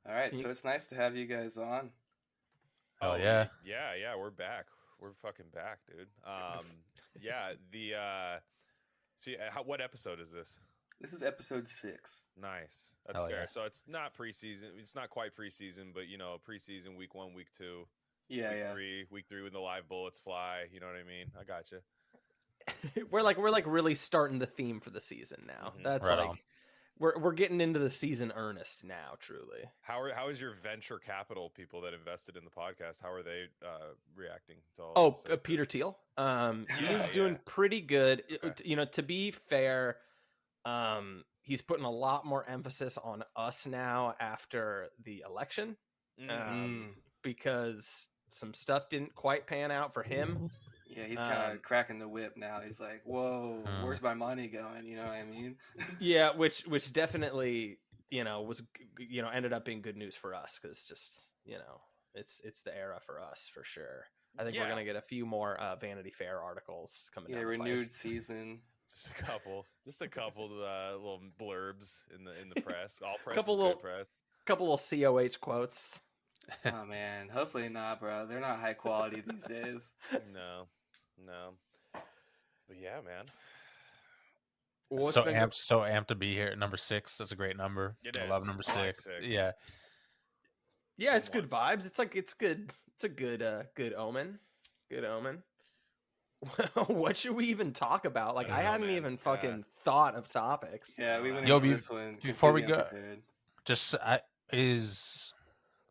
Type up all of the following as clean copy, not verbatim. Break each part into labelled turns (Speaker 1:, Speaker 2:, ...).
Speaker 1: All right,
Speaker 2: Can
Speaker 1: so
Speaker 2: you-
Speaker 1: it's nice to have you guys on.
Speaker 3: Oh
Speaker 4: yeah.
Speaker 3: yeah, we're back. We're fucking back, dude. Yeah, what episode is this?
Speaker 1: This is episode 6.
Speaker 3: Nice. That's
Speaker 4: Hell
Speaker 3: fair.
Speaker 4: yeah.
Speaker 3: So it's not preseason. It's not quite preseason, but preseason week 1, week 2,
Speaker 1: Yeah,
Speaker 3: week
Speaker 1: yeah.
Speaker 3: 3, week 3 when the live bullets fly. You know what I mean? I got you.
Speaker 2: we're like really starting the theme for the season now.
Speaker 3: Mhm.
Speaker 2: That's
Speaker 4: Right
Speaker 2: like
Speaker 4: on.
Speaker 2: we're getting into the season earnest now, truly.
Speaker 3: How is your venture capital people that invested in the podcast? How are they reacting to all
Speaker 2: Oh,
Speaker 3: this?
Speaker 2: Peter Thiel. He's
Speaker 3: Yeah,
Speaker 2: doing
Speaker 3: yeah.
Speaker 2: pretty good.
Speaker 3: Okay.
Speaker 2: To be fair, he's putting a lot more emphasis on us now after the election, because some stuff didn't quite pan out for him.
Speaker 1: Yeah, he's kind of cracking the whip now. He's like, "Whoa, where's my money going?" You know what I mean?
Speaker 2: Yeah, which definitely was ended up being good news for us, because just it's the era for us for sure. I think we're gonna get a few more Vanity Fair articles coming.
Speaker 1: Yeah,
Speaker 2: down
Speaker 1: renewed season.
Speaker 3: Just a couple little blurbs in the press. All press
Speaker 2: Couple
Speaker 3: is
Speaker 2: little-
Speaker 3: good press.
Speaker 2: Couple little COH quotes.
Speaker 1: Oh man, hopefully not, bro. They're not high quality these days.
Speaker 3: No. But yeah, man.
Speaker 4: So amped to be here at number 6. That's a great number.
Speaker 3: It
Speaker 4: I love
Speaker 3: is.
Speaker 4: number
Speaker 3: I like
Speaker 4: 6.
Speaker 3: 6.
Speaker 4: Yeah.
Speaker 2: Yeah, it's good vibes. It's good. It's a good omen. Good omen. What should we even talk about? Like, I hadn't even fucking thought of topics.
Speaker 1: Yeah, we went
Speaker 4: Yo,
Speaker 1: into this one
Speaker 4: before we
Speaker 1: completely
Speaker 4: go,
Speaker 1: unprepared.
Speaker 4: just is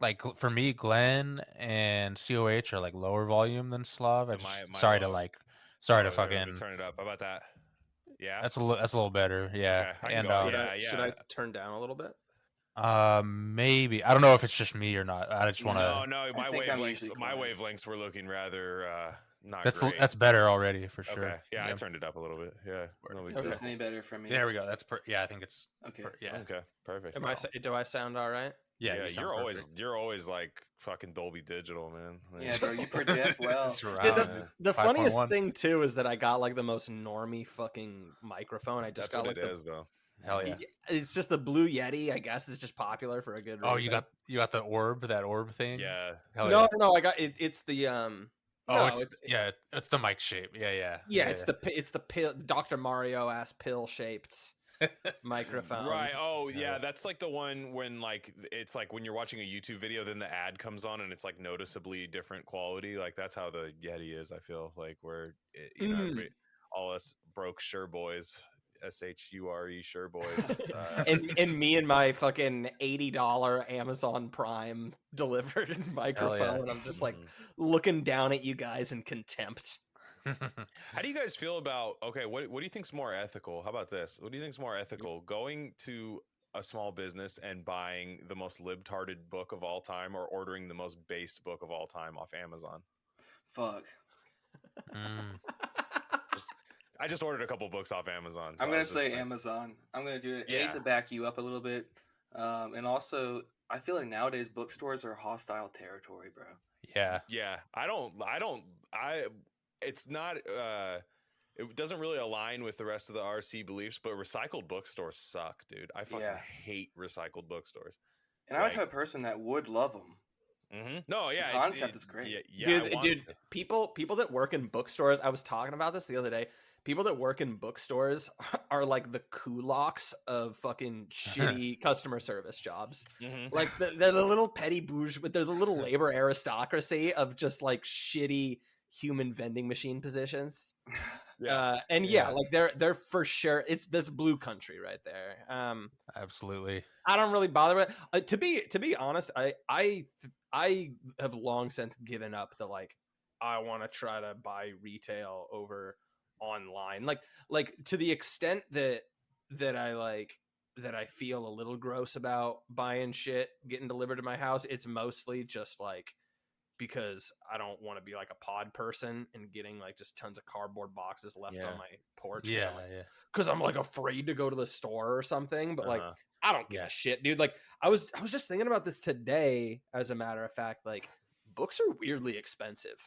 Speaker 4: like for me, Glen and COH are like lower volume than Slav. Sorry to fucking
Speaker 3: turn it up. How about that? Yeah,
Speaker 4: that's a little better. Yeah,
Speaker 3: Okay,
Speaker 4: and
Speaker 2: should I turn down a little bit?
Speaker 4: maybe I don't know if it's just me or not. I just want to.
Speaker 3: No,
Speaker 1: I think I'm usually
Speaker 3: my
Speaker 1: quiet.
Speaker 3: wavelengths were looking rather not
Speaker 4: That's
Speaker 3: great.
Speaker 4: that's better already for sure.
Speaker 3: Okay, yeah, I turned it up a little bit. Yeah,
Speaker 1: Is this any better for me?
Speaker 4: There we go. That's yeah. I think it's
Speaker 1: Okay.
Speaker 4: yes.
Speaker 3: Okay, perfect.
Speaker 2: Do I sound all right?
Speaker 4: Yeah,
Speaker 3: Yeah,
Speaker 4: you
Speaker 3: you're always like fucking Dolby Digital, man.
Speaker 1: Yeah, bro, you project well.
Speaker 2: The funniest thing too is that I got like the most normie fucking microphone. I just
Speaker 3: That's
Speaker 2: got
Speaker 3: what
Speaker 2: like
Speaker 3: it is, though.
Speaker 4: Hell yeah.
Speaker 2: It's just the Blue Yeti. I guess it's just popular for a good reason.
Speaker 4: Oh, you got the that orb thing.
Speaker 3: Yeah.
Speaker 4: Hell
Speaker 2: no,
Speaker 4: yeah.
Speaker 2: no, I got it. It's the
Speaker 4: Oh, it's the mic shape. Yeah.
Speaker 2: It's the pill, Dr. Mario ass pill shaped microphone.
Speaker 3: Right. Oh, yeah. That's like the one when like it's like when you're watching a YouTube video, then the ad comes on and it's like noticeably different quality. Like that's how the Yeti is. I feel like everybody, all us broke Shure boys, SHURE Shure boys,
Speaker 2: and me and my fucking $80 Amazon Prime delivered microphone. I'm just like looking down at you guys in contempt.
Speaker 3: How do you guys feel about what do you think's more ethical? How about this? What do you think's more ethical? Going to a small business and buying the most libtarded book of all time, or ordering the most based book of all time off Amazon?
Speaker 1: Fuck.
Speaker 3: I just ordered a couple books off Amazon. So
Speaker 1: I'm gonna say Amazon. I'm gonna do it to back you up a little bit, and also I feel like nowadays bookstores are hostile territory, bro.
Speaker 3: Yeah. It's not. It doesn't really align with the rest of the RC beliefs, but recycled bookstores suck, dude. I fucking hate recycled bookstores.
Speaker 1: And I'm the type of person that would love them.
Speaker 3: Mm-hmm. No, yeah,
Speaker 1: the concept is great.
Speaker 2: Dude, people that work in bookstores. I was talking about this the other day. People that work in bookstores are like the kulaks of fucking shitty customer service jobs.
Speaker 3: Mm-hmm.
Speaker 2: Like they're the little petty bourgeois, but they're the little labor aristocracy of just like shitty human vending machine positions. Like they're for sure. It's this blue country right there.
Speaker 4: Absolutely.
Speaker 2: I don't really bother with it. To be honest, I have long since given up the like I want to try to buy retail over online, like to the extent that I feel a little gross about buying shit getting delivered to my house. It's mostly just like because I don't want to be like a pod person and getting like just tons of cardboard boxes left on my porch. Because I'm like afraid to go to the store or something. But like I don't give a shit, dude. Like I was just thinking about this today. As a matter of fact, like books are weirdly expensive.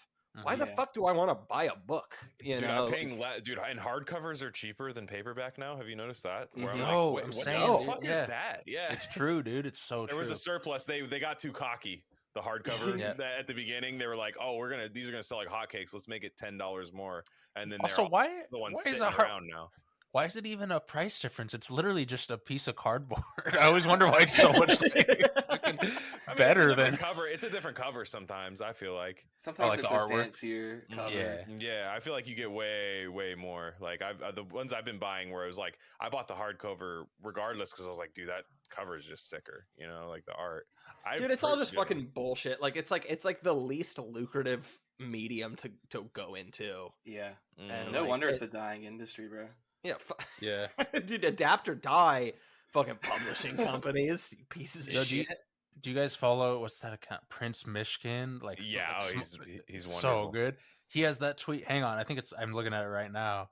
Speaker 2: Why the fuck do I want to buy a book? You know,
Speaker 3: I'm paying dude, and hardcovers are cheaper than paperback now. Have you noticed that?
Speaker 4: Where
Speaker 3: I'm
Speaker 4: like,
Speaker 3: what
Speaker 4: saying,
Speaker 3: the fuck is that? Yeah,
Speaker 4: it's true, dude. It's so true.
Speaker 3: There was a surplus. They got too cocky. The hardcover at the beginning, they were like, "Oh, these are gonna sell like hotcakes. Let's make it $10 more." And then
Speaker 4: also,
Speaker 3: why the ones sitting around now?
Speaker 4: Why is it even a price difference? It's literally just a piece of cardboard. I always wonder why it's so much better than
Speaker 3: cover. It's a different cover sometimes. I feel like
Speaker 1: sometimes it's a fancier cover.
Speaker 3: Yeah. I feel like you get way more. Like the ones I've been buying where it was like I bought the hardcover regardless because I was like, dude, that cover is just sicker. You know, like the art.
Speaker 2: Dude, it's all just fucking bullshit. Like it's like the least lucrative medium to go into.
Speaker 1: Yeah, and no wonder it's a dying industry, bro.
Speaker 2: Yeah. Dude, adapt or die, fucking publishing companies, you pieces of shit.
Speaker 4: Do you guys follow, what's that account? Prince Mishkin? Like,
Speaker 3: he's wonderful.
Speaker 4: So good. He has that tweet. Hang on, I think I'm looking at it right now.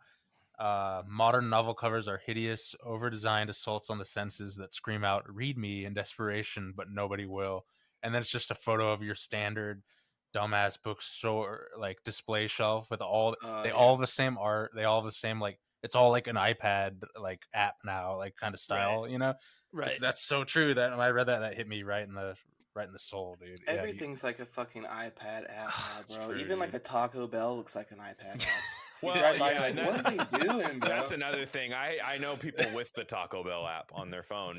Speaker 4: Modern novel covers are hideous, over-designed assaults on the senses that scream out, read me in desperation, but nobody will. And then it's just a photo of your standard dumbass bookstore, like, display shelf with all the same art. They all have the same, like, it's all like an iPad like app now, like kind of style, you know?
Speaker 2: Right.
Speaker 4: That's so true. That when I read that hit me right in the soul, dude.
Speaker 1: Everything's like a fucking iPad app now, bro. Even like a Taco Bell looks like an iPad app.
Speaker 3: Well, what are they doing, bro? That's another thing. I know people with the Taco Bell app on their phone.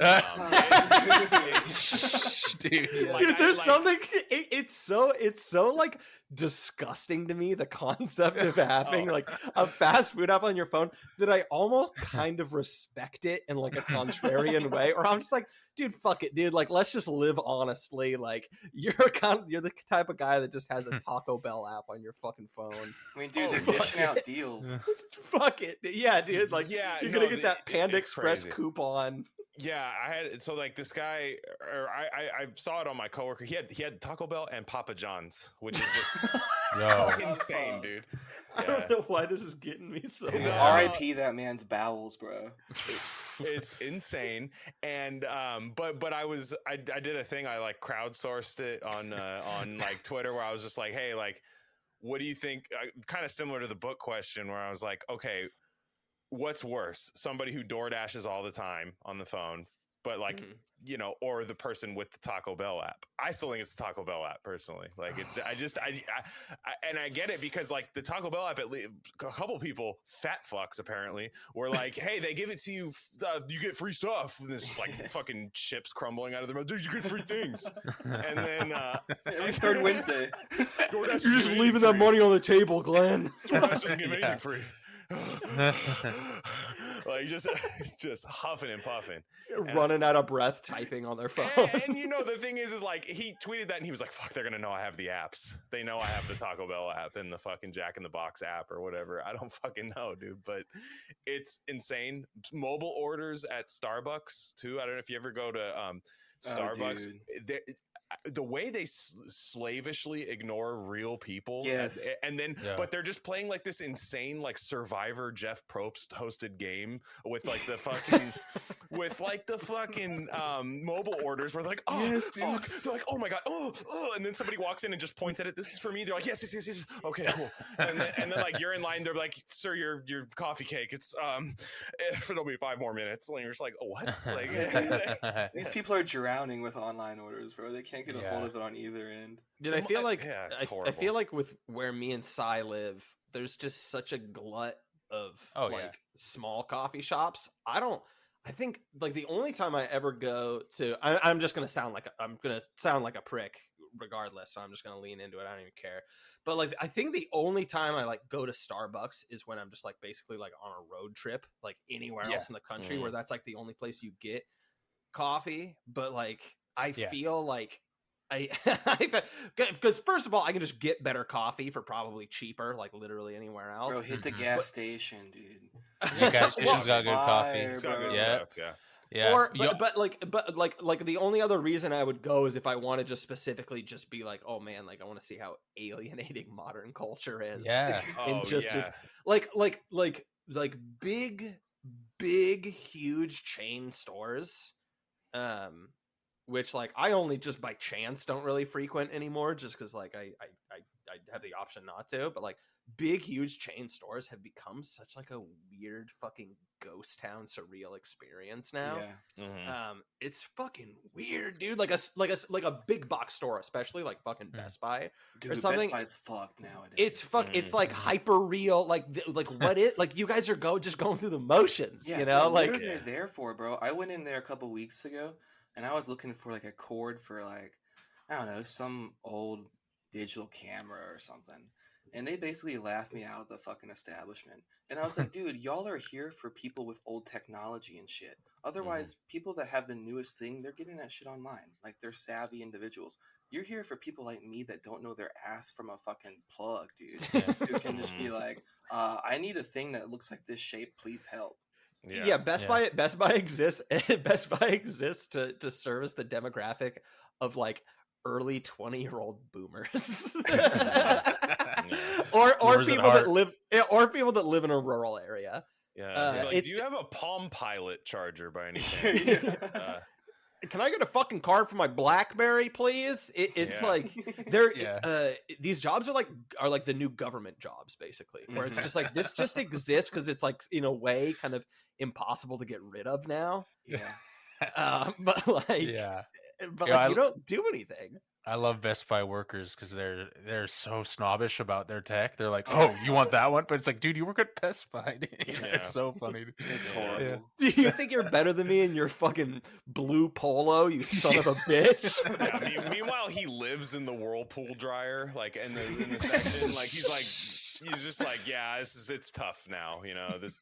Speaker 2: Dude, there's something. It's so like disgusting to me, the concept of having like a fast food app on your phone, that I almost kind of respect it in like a contrarian way. Or I'm just like, dude, fuck it, dude. Like, let's just live honestly. Like, you're the type of guy that just has a Taco Bell app on your fucking phone.
Speaker 1: I mean, dude, they're dishing out deals.
Speaker 2: Fuck it, yeah, dude. Like, you're gonna get that Panda Express coupon.
Speaker 3: Yeah, I had like this guy, or I saw it on my coworker. He had Taco Bell and Papa John's, which is just insane, dude.
Speaker 2: I don't know why this is getting me so.
Speaker 1: R.I.P. that man's bowels, bro.
Speaker 3: It's insane. And but I did a thing. I like crowdsourced it on like Twitter, where I was just like, hey, like, what do you think? Kind of similar to the book question, where I was like, okay, what's worse, somebody who DoorDashes all the time on the phone, but like, you know, or the person with the Taco Bell app? I still think it's the Taco Bell app personally. Like, it's, and I get it, because like the Taco Bell app, at least a couple people, fat fucks apparently, were like, hey, they give it to you, you get free stuff. And this like fucking chips crumbling out of their mouth. Dude, you get free things. And then
Speaker 1: every third Wednesday,
Speaker 2: you're just leaving that money on the table, Glenn.
Speaker 3: DoorDash doesn't give anything free. Like just huffing and puffing,
Speaker 2: running out of breath, typing on their phone.
Speaker 3: And you know, the thing is like, he tweeted that and he was like, fuck, they're gonna know I have the apps. They know I have the Taco Bell app and the fucking Jack in the Box app or whatever. I don't fucking know, dude, but it's insane. Mobile orders at Starbucks too. I don't know if you ever go to Starbucks. The way they slavishly ignore real people,
Speaker 1: yes,
Speaker 3: and then but they're just playing like this insane like Survivor Jeff Probst hosted game with like the fucking mobile orders, where they're like, oh yes, fuck, they're like, oh my god, oh, and then somebody walks in and just points at it, this is for me, they're like, yes, okay, cool, and then like you're in line, they're like, sir, your coffee cake, it's it'll be 5 more minutes, and you're just like, oh, what? Like,
Speaker 1: these people are drowning with online orders, bro. They can't get a hold of it on either end.
Speaker 2: Dude, I feel like I feel like with where me and Cy live, there's just such a glut of small coffee shops. I think like the only time I ever go to, I'm just gonna sound like a prick regardless, so I'm just gonna lean into it. I don't even care. But like, I think the only time I like go to Starbucks is when I'm just like basically like on a road trip, like anywhere else in the country, where that's like the only place you get coffee. But like, I feel like because first of all, I can just get better coffee for probably cheaper, like literally anywhere else.
Speaker 1: Bro, hit the gas station, dude.
Speaker 4: The gas station's got good coffee.
Speaker 3: It's got good stuff,
Speaker 4: yeah.
Speaker 2: Or but like the only other reason I would go is if I want to just specifically just be like, oh man, like I want to see how alienating modern culture is.
Speaker 4: Yeah.
Speaker 2: And this like big huge chain stores. Which like I only just by chance don't really frequent anymore, just because like I have the option not to, but like big, huge chain stores have become such like a weird fucking ghost town surreal experience now. It's fucking weird, dude. Like a big box store, especially like fucking Best Buy,
Speaker 1: dude,
Speaker 2: or something.
Speaker 1: Best Buy's fucked nowadays.
Speaker 2: It's like hyper real. Like what it like you guys are just going through the motions, you know? Like
Speaker 1: what are they there for, bro? I went in there a couple weeks ago and I was looking for like a cord for like, I don't know, some old digital camera or something. And they basically laughed me out of the fucking establishment. And I was like, dude, y'all are here for people with old technology and shit. Otherwise, people that have the newest thing, they're getting that shit online. Like, they're savvy individuals. You're here for people like me that don't know their ass from a fucking plug, dude. Who can just be like, I need a thing that looks like this shape. Please help.
Speaker 2: Yeah, Best Buy exists. Best Buy exists to service the demographic of like early 20-year-old boomers, or people that live in a rural area.
Speaker 3: Yeah, do you have a Palm Pilot charger by any chance?
Speaker 2: Can I get a fucking card for my BlackBerry, please? It's like these jobs are like the new government jobs, basically, where it's just like this just exists because it's like in a way kind of impossible to get rid of now. But like you don't do anything.
Speaker 4: I love Best Buy workers because they're so snobbish about their tech. They're like, "Oh, you want that one?" But it's like, dude, you work at Best Buy. It's so funny.
Speaker 1: It's horrible.
Speaker 2: Do you think you're better than me in your fucking blue polo, you son of a bitch?
Speaker 3: Meanwhile, he lives in the Whirlpool dryer, like in the section. Like he's just like, yeah, it's tough now. You know, this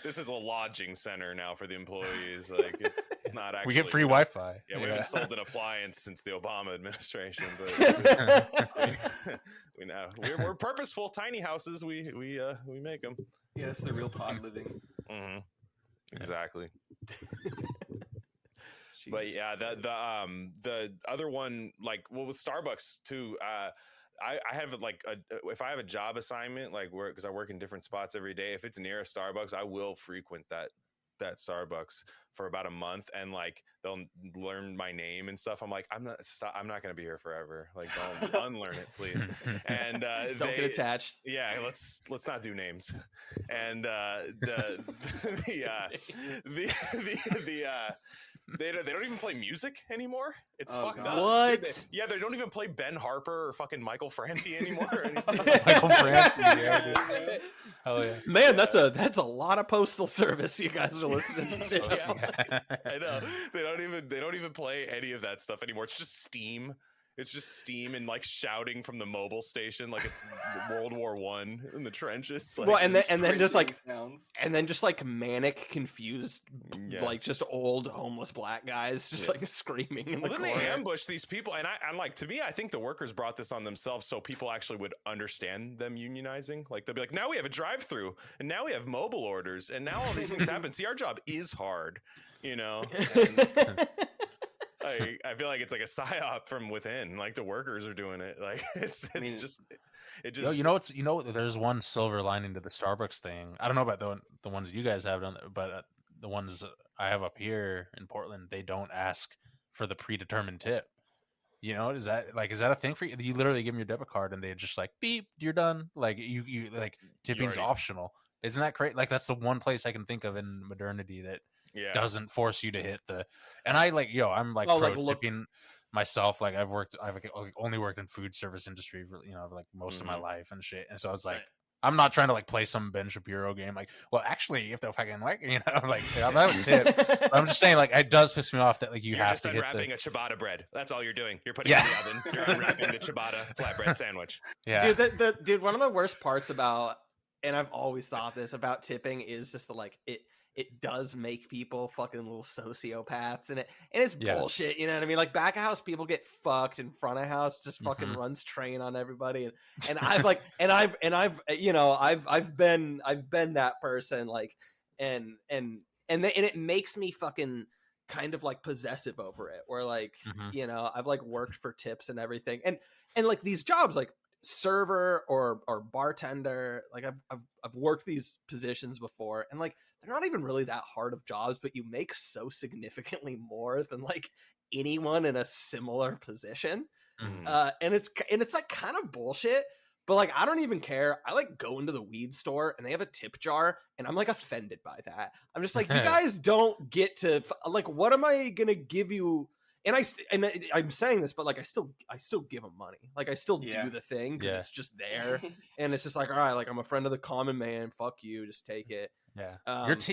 Speaker 3: is a lodging center now for the employees. Like it's not actually.
Speaker 4: We get free Wi-Fi.
Speaker 3: Yeah, we haven't sold an appliance since the Obama administration, but we know we're purposeful tiny houses. We make them.
Speaker 1: Yeah, it's the real pod living.
Speaker 3: Exactly. But yeah, the other one, like, well, with Starbucks too. I have like if I have a job assignment, like because I work in different spots every day, if it's near a Starbucks, I will frequent that Starbucks for about a month, and like they'll learn my name and stuff. I'm like, I'm not going to be here forever. Like, don't unlearn it, please. And
Speaker 2: don't get attached.
Speaker 3: Yeah, let's not do names. And they don't even play music anymore. It's fucked up.
Speaker 2: What?
Speaker 3: Dude, they don't even play Ben Harper or fucking Michael Franti anymore.
Speaker 4: Michael Franti, yeah. Hell yeah.
Speaker 2: Man, that's a lot of postal service you guys are listening to.
Speaker 3: I know. They don't even play any of that stuff anymore. It's just Steam. It's just Steam and like shouting from the mobile station like it's World War I in the trenches. Like,
Speaker 2: well, and then just like
Speaker 1: sounds.
Speaker 2: And then just like manic, confused, like just old homeless black guys just like screaming in the corner.
Speaker 3: Then they ambush these people, and I'm like, to me, I think the workers brought this on themselves so people actually would understand them unionizing. Like they'll be like, now we have a drive-through, and now we have mobile orders, and now all these things happen. See, our job is hard, you know. I feel like it's like a psyop from within. Like the workers are doing it. Like it's just.
Speaker 4: There's one silver lining to the Starbucks thing. I don't know about the ones you guys have done, but the ones I have up here in Portland, they don't ask for the predetermined tip. You know, is that a thing for you? You literally give them your debit card and they just like beep, you're done. Like you like tipping's optional. Isn't that great? Like that's the one place I can think of in modernity that doesn't force you to hit the. And I like I'm like tipping myself. Like I've only worked in food service industry for like most of my life and shit. And so I was like, I'm not trying to like play some Ben Shapiro game. Like, well, actually, if they're fucking like like I'm not a tip. I'm just saying like it does piss me off that like you're
Speaker 3: just
Speaker 4: to hit
Speaker 3: unwrapping a ciabatta bread. That's all you're doing. You're putting it in the oven. You're unwrapping the ciabatta flatbread sandwich.
Speaker 2: Yeah, dude. One of the worst parts about, and I've always thought this about tipping, is just the like it does make people fucking little sociopaths, and it's bullshit. You know what I mean? Like back of house people get fucked, in front of house just fucking runs train on everybody. And I've like, and I've been that person, like, and it makes me fucking kind of like possessive over it, where like, I've like worked for tips and everything. And like these jobs, like server or bartender, like I've worked these positions before, and like they're not even really that hard of jobs, but you make so significantly more than like anyone in a similar position. And it's like kind of bullshit, But like, I don't even care. I like go into the weed store and they have a tip jar, and I'm like offended by that. I'm just like, you guys don't get to like, what am I gonna give you? And I'm saying this, but like, I still give them money. Like, I still do the thing because it's just there, and it's just like, all right, like, I'm a friend of the common man. Fuck you, just take it.
Speaker 4: Yeah,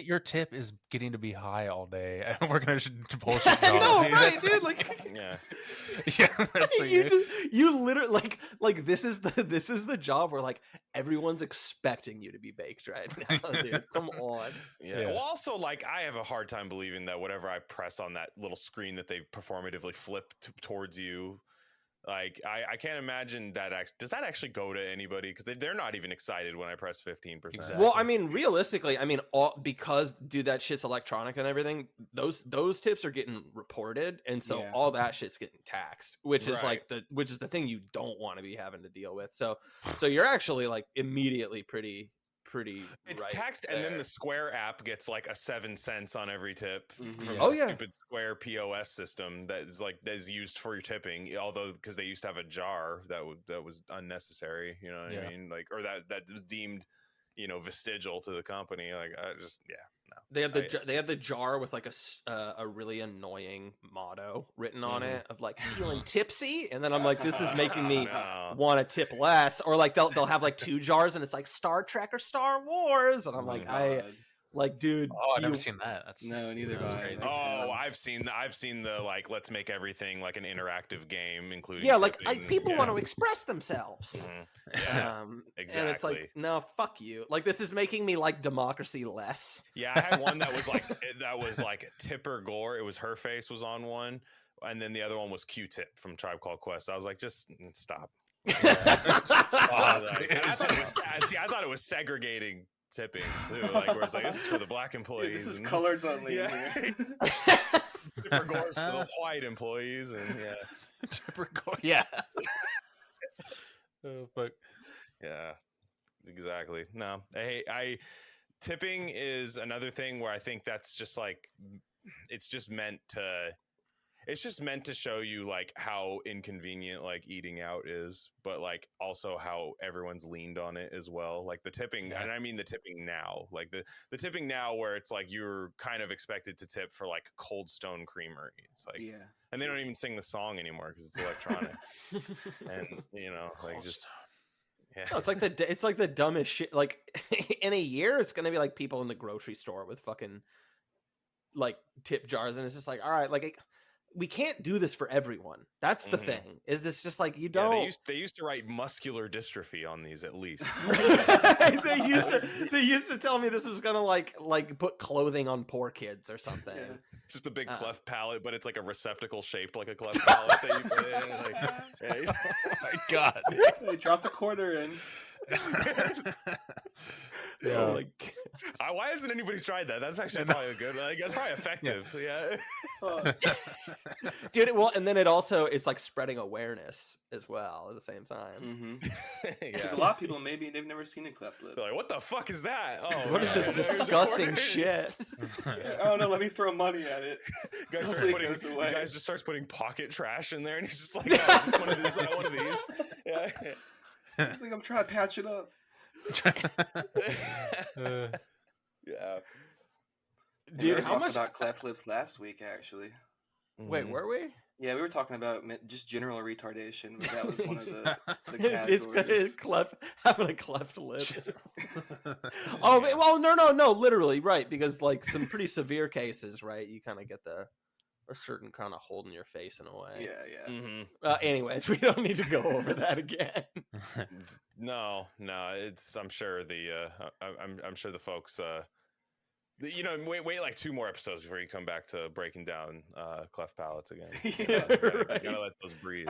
Speaker 4: your tip is getting to be high all day, and we're gonna bullshit.
Speaker 2: No, right, dude. Like,
Speaker 4: yeah,
Speaker 2: you literally like this is the job where like everyone's expecting you to be baked right now, dude. Come on.
Speaker 3: Yeah. Well, also, like, I have a hard time believing that whatever I press on that little screen that they performatively flip towards you. Like, I can't imagine that. Does that actually go to anybody? Because they're not even excited when I press 15%.
Speaker 4: Exactly.
Speaker 2: Well, I mean, realistically, I mean, because dude, that shit's electronic and everything. Those tips are getting reported, and so all that shit's getting taxed, which is like the thing you don't want to be having to deal with. So you're actually like immediately pretty.
Speaker 3: It's taxed, and then the Square app gets like a 7 cents on every tip from the stupid Square POS system that is used for your tipping. Although, because they used to have a jar that was unnecessary, you know what I mean? Like, or that was deemed, vestigial to the company. Like, I just no.
Speaker 2: They have the jar with like a really annoying motto written on it of like feeling tipsy, and then I'm like, this is making me want to tip less. Or like they'll have like 2 jars and it's like Star Trek or Star Wars, and I'm like, dude.
Speaker 4: Oh, I've never seen that.
Speaker 1: No, neither have I.
Speaker 3: Oh, I've seen the like, let's make everything like an interactive game, including
Speaker 2: like people want to express themselves.
Speaker 3: Exactly.
Speaker 2: And it's like, no, fuck you. Like, this is making me like democracy less.
Speaker 3: Yeah, I had one that was like Tipper Gore. It was her face was on one, and then the other one was Q-Tip from Tribe Called Quest. I was like, just stop. I thought it was segregating tipping too, like, where it's like, this is for the black employees.
Speaker 1: This is colors only.
Speaker 3: Tipper Gore's for the white employees, and
Speaker 4: Tipper Gore, oh fuck,
Speaker 3: exactly. No, tipping is another thing where I think that's just like, it's just meant to show you like how inconvenient like eating out is, but like also how everyone's leaned on it as well. Like the tipping, and I mean the tipping now, like the tipping now, where it's like you're kind of expected to tip for like Cold Stone Creamery. It's like, and they don't even sing the song anymore because it's electronic, and like just. Yeah.
Speaker 2: No, it's like the dumbest shit. Like, in a year, it's gonna be like people in the grocery store with fucking like tip jars, and it's just like, all right, like, we can't do this for everyone. That's the thing. Is this just like, you don't?
Speaker 3: Yeah, they used to write muscular dystrophy on these, at least.
Speaker 2: they used to tell me this was gonna like put clothing on poor kids or something. Yeah.
Speaker 3: Just a big cleft palate, but it's like a receptacle shaped like a cleft palate that you put in. Like,
Speaker 4: oh my god!
Speaker 1: They dropped a quarter in.
Speaker 3: Why hasn't anybody tried that? That's actually probably a good. Like, that's probably effective.
Speaker 2: Dude. Well, and then it's like spreading awareness as well at the same time.
Speaker 1: Because a lot of people, maybe they've never seen a cleft lip.
Speaker 3: They're like, what the fuck is that? Oh,
Speaker 2: what is this disgusting shit?
Speaker 1: Oh no, let me throw money at it.
Speaker 3: Guys just starts putting pocket trash in there, and he's just like, it's just one of these. Yeah.
Speaker 1: It's like, I'm trying to patch it up.
Speaker 2: Dude,
Speaker 1: how much about cleft lips last week, actually?
Speaker 2: Wait, were we?
Speaker 1: Yeah, we were talking about just general retardation. But that was one of the categories.
Speaker 2: It's having a cleft lip. Oh, well, no, literally, right? Because like some pretty severe cases, right? You kind of get a certain kind of hole in your face in a way.
Speaker 1: Yeah.
Speaker 2: Anyways, we don't need to go over that again.
Speaker 3: No, it's. I'm sure I'm sure the folks. Wait like 2 more episodes before you come back to breaking down cleft palates again. You gotta let those breathe.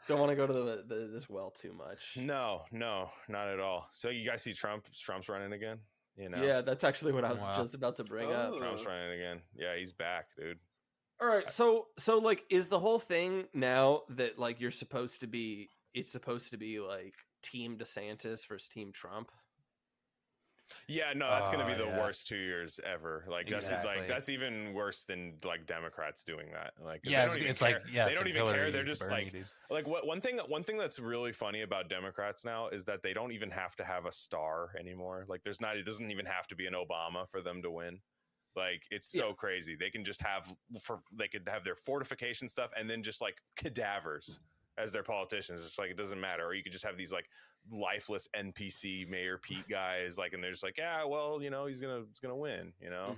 Speaker 2: Don't want to go to this well too much.
Speaker 3: No, not at all. So you guys see Trump's running again?
Speaker 2: Yeah, that's actually what I was just about to bring up.
Speaker 3: Trump's running again. Yeah, he's back, dude.
Speaker 2: All right, so like, is the whole thing now that like it's supposed to be like Team DeSantis versus Team Trump?
Speaker 3: Yeah, no, that's going to be the
Speaker 4: yeah.
Speaker 3: worst 2 years ever. Like
Speaker 4: Exactly.
Speaker 3: that's even worse than like Democrats doing that. Like
Speaker 4: Yeah,
Speaker 3: they don't
Speaker 4: it's
Speaker 3: even
Speaker 4: like
Speaker 3: care.
Speaker 4: yeah,
Speaker 3: They
Speaker 4: it's
Speaker 3: don't
Speaker 4: like
Speaker 3: even care.
Speaker 4: Hillary,
Speaker 3: They're just
Speaker 4: Bernie,
Speaker 3: like
Speaker 4: dude.
Speaker 3: one thing that's really funny about Democrats now is that they don't even have to have a star anymore. Like it doesn't even have to be an Obama for them to win. Like it's so crazy. They can just they could have their fortification stuff and then just like cadavers as their politicians. It's like it doesn't matter. Or you could just have these like lifeless NPC Mayor Pete guys, like, and they're just like, yeah, well, you know, he's gonna win. You know,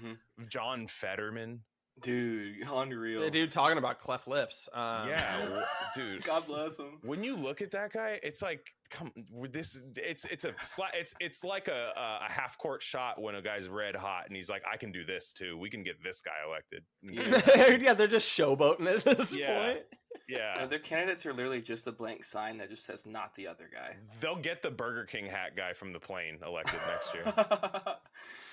Speaker 3: John Fetterman.
Speaker 1: Dude, unreal.
Speaker 2: Dude, talking about cleft lips.
Speaker 3: Dude.
Speaker 1: God bless him.
Speaker 3: When you look at that guy, it's like, come with this. It's like a half court shot when a guy's red hot and he's like, I can do this too. We can get this guy elected.
Speaker 2: Yeah, they're just showboating at this point.
Speaker 3: Yeah.
Speaker 1: No, their candidates are literally just a blank sign that just says not the other guy.
Speaker 3: They'll get the Burger King hat guy from the plane elected next year.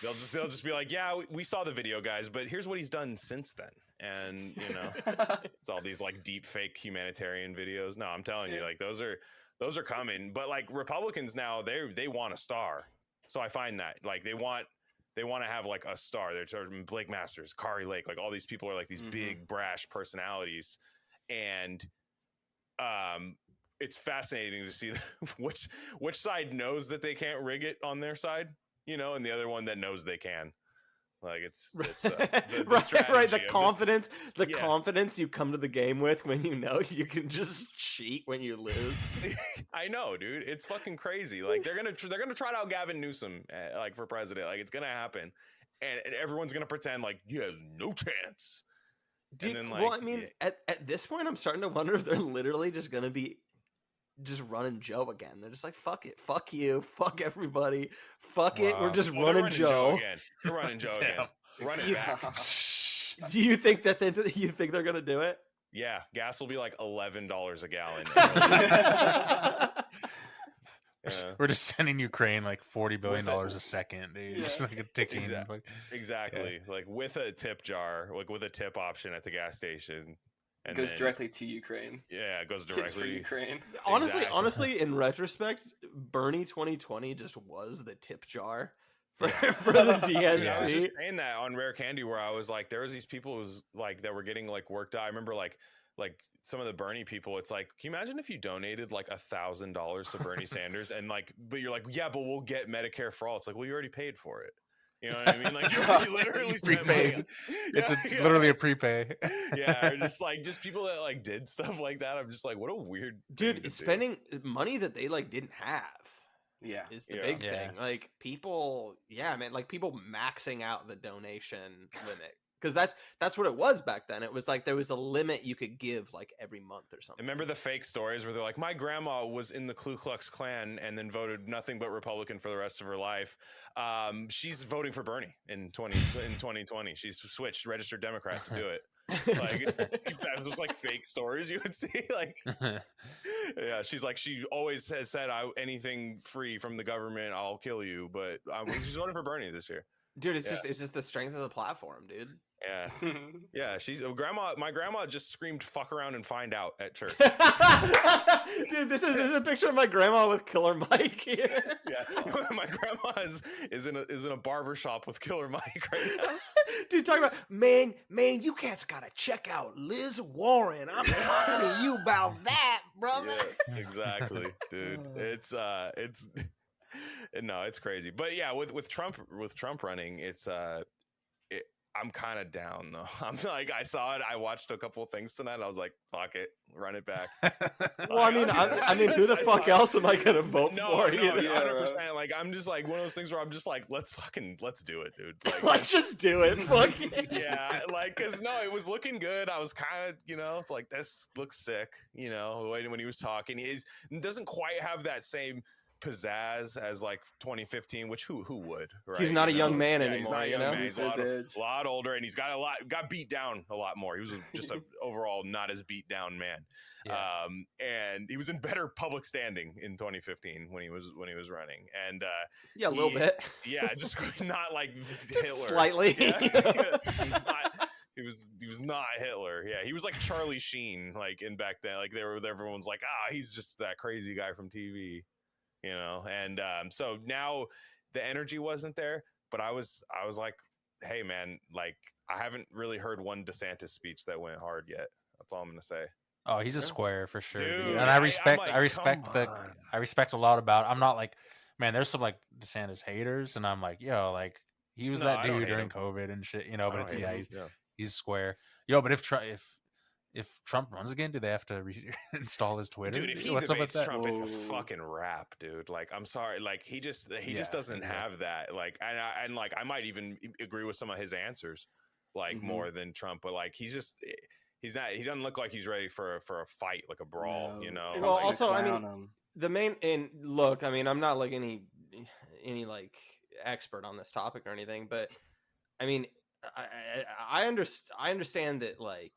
Speaker 3: They'll just be like, yeah, we saw the video, guys, but here's what he's done since then. And, you know, it's all these like deep fake humanitarian videos. No, I'm telling you, like those are coming. But like Republicans now, they want a star. So I find that like they want to have like a star. They're charging Blake Masters, Kari Lake, like all these people are like these big brash personalities. And it's fascinating to see which side knows that they can't rig it on their side, you know, and the other one that knows they can. Like it's the
Speaker 2: right. The confidence you come to the game with when you know you can just cheat when you lose.
Speaker 3: I know, dude. It's fucking crazy. Like they're gonna trot out Gavin Newsom like for president. Like it's gonna happen, and everyone's gonna pretend like he has no chance.
Speaker 2: Dude,
Speaker 3: then, like,
Speaker 2: well, I mean, at this point, I'm starting to wonder if they're literally just gonna be just running Joe again. They're just like, fuck it, fuck you, fuck everybody, fuck it. We're just running Joe.
Speaker 3: Again. They're running Joe again. Run it back.
Speaker 2: Do you think that you think they're gonna do it?
Speaker 3: Yeah, gas will be like $11 a gallon.
Speaker 4: We're just sending Ukraine like $40 billion a second, dude.
Speaker 1: Yeah.
Speaker 4: Like a ticking.
Speaker 3: Exactly. Yeah. Like with a tip jar, like with a tip option at the gas station.
Speaker 1: And goes directly to Ukraine.
Speaker 3: Yeah, it goes
Speaker 1: Tips
Speaker 3: directly
Speaker 1: for Ukraine.
Speaker 2: Honestly, in retrospect, Bernie 2020 just was the tip jar for the DNC.
Speaker 3: Yeah, I was just saying that on Rare Candy where I was like, there was these people who's like that were getting like worked out. I remember like some of the Bernie people, it's like, can you imagine if you donated like $1,000 to Bernie Sanders and like, but you're like, yeah, but we'll get Medicare for all. It's like, well, you already paid for it. You know what I mean? Like you literally
Speaker 4: prepaid. It's literally a prepay.
Speaker 3: Yeah, or just people that like did stuff like that. I'm just like, what a weird
Speaker 2: dude. It's spending money that they like didn't have.
Speaker 1: Yeah,
Speaker 2: is the big thing. Like people, man, like people maxing out the donation limit. Because that's what it was back then. It was like there was a limit you could give like every month or something.
Speaker 3: Remember the fake stories where they're like, my grandma was in the Ku Klux Klan and then voted nothing but Republican for the rest of her life. She's voting for Bernie in 2020. She's switched, registered Democrat to do it. Like that was just like fake stories you would see. Like, yeah, she's like, she always has said, anything free from the government, I'll kill you. But she's voting for Bernie this year.
Speaker 2: Dude, it's just the strength of the platform, dude.
Speaker 3: Yeah, yeah. My grandma just screamed "fuck around and find out" at church.
Speaker 2: Dude, this is a picture of my grandma with Killer Mike here.
Speaker 3: Yeah, my grandma is in a barber shop with Killer Mike right now.
Speaker 2: Dude, talking about man, you guys gotta check out Liz Warren. I'm talking to you about that, brother.
Speaker 3: Yeah, exactly, dude. It's no, it's crazy. But yeah, with Trump running, it's I'm kind of down though. I'm like, I saw it. I watched a couple of things tonight. I was like, fuck it, run it back.
Speaker 2: Well, I mean, who the fuck else am I gonna vote for?
Speaker 3: No, 100%. Like, I'm just like one of those things where I'm just like, let's do it, dude. Like,
Speaker 2: let's just do it. Fuck it.
Speaker 3: Yeah, like, cause no, it was looking good. I was kind of, it's like, this looks sick. When he was talking, he doesn't quite have that same pizzazz as like 2015, which who would, right?
Speaker 2: He's not a young man anymore.
Speaker 3: He's not a young man. He's a lot older, and he's got beat down a lot more. He was just an overall not as beat down man. Yeah. And he was in better public standing in 2015 when he was running. And
Speaker 2: a little bit.
Speaker 3: Yeah, just not like Hitler.
Speaker 2: Slightly.
Speaker 3: Yeah. He was not Hitler. Yeah, he was like Charlie Sheen, like in back then. Like everyone's like, he's just that crazy guy from TV. And so now the energy wasn't there. But I was like, hey man, like I haven't really heard one DeSantis speech that went hard yet. That's all I'm gonna say.
Speaker 4: Oh, he's a square for sure, dude.
Speaker 3: Dude,
Speaker 4: And
Speaker 3: I'm
Speaker 4: I
Speaker 3: like,
Speaker 4: respect
Speaker 3: come
Speaker 4: the,
Speaker 3: on.
Speaker 4: I respect a lot about. I'm not like, man. There's some like DeSantis haters, and I'm like, yo, like he was
Speaker 3: No,
Speaker 4: that
Speaker 3: I don't
Speaker 4: dude
Speaker 3: hate
Speaker 4: during
Speaker 3: him.
Speaker 4: COVID and shit, you know.
Speaker 3: I
Speaker 4: But
Speaker 3: don't
Speaker 4: it's
Speaker 3: hate
Speaker 4: yeah,
Speaker 3: him.
Speaker 4: he's square, yo. But if Trump runs again, do they have to install his Twitter?
Speaker 3: Dude, if he
Speaker 4: What's up with
Speaker 3: debates
Speaker 4: that?
Speaker 3: Trump, it's a
Speaker 1: Whoa.
Speaker 3: fucking rap, dude. Like, I'm sorry, like he just
Speaker 4: Yeah,
Speaker 3: doesn't
Speaker 4: exactly.
Speaker 3: have that. Like, and like I might even agree with some of his answers, like
Speaker 1: Mhm.
Speaker 3: more than Trump. But like he's not. He doesn't look like he's ready for a fight, like a brawl.
Speaker 1: No.
Speaker 3: You know.
Speaker 1: Trump's
Speaker 2: Well,
Speaker 1: gonna
Speaker 2: also, I mean,
Speaker 1: clown him.
Speaker 2: the main and look, I mean, I'm not like any like expert on this topic or anything, but I mean, I understand that like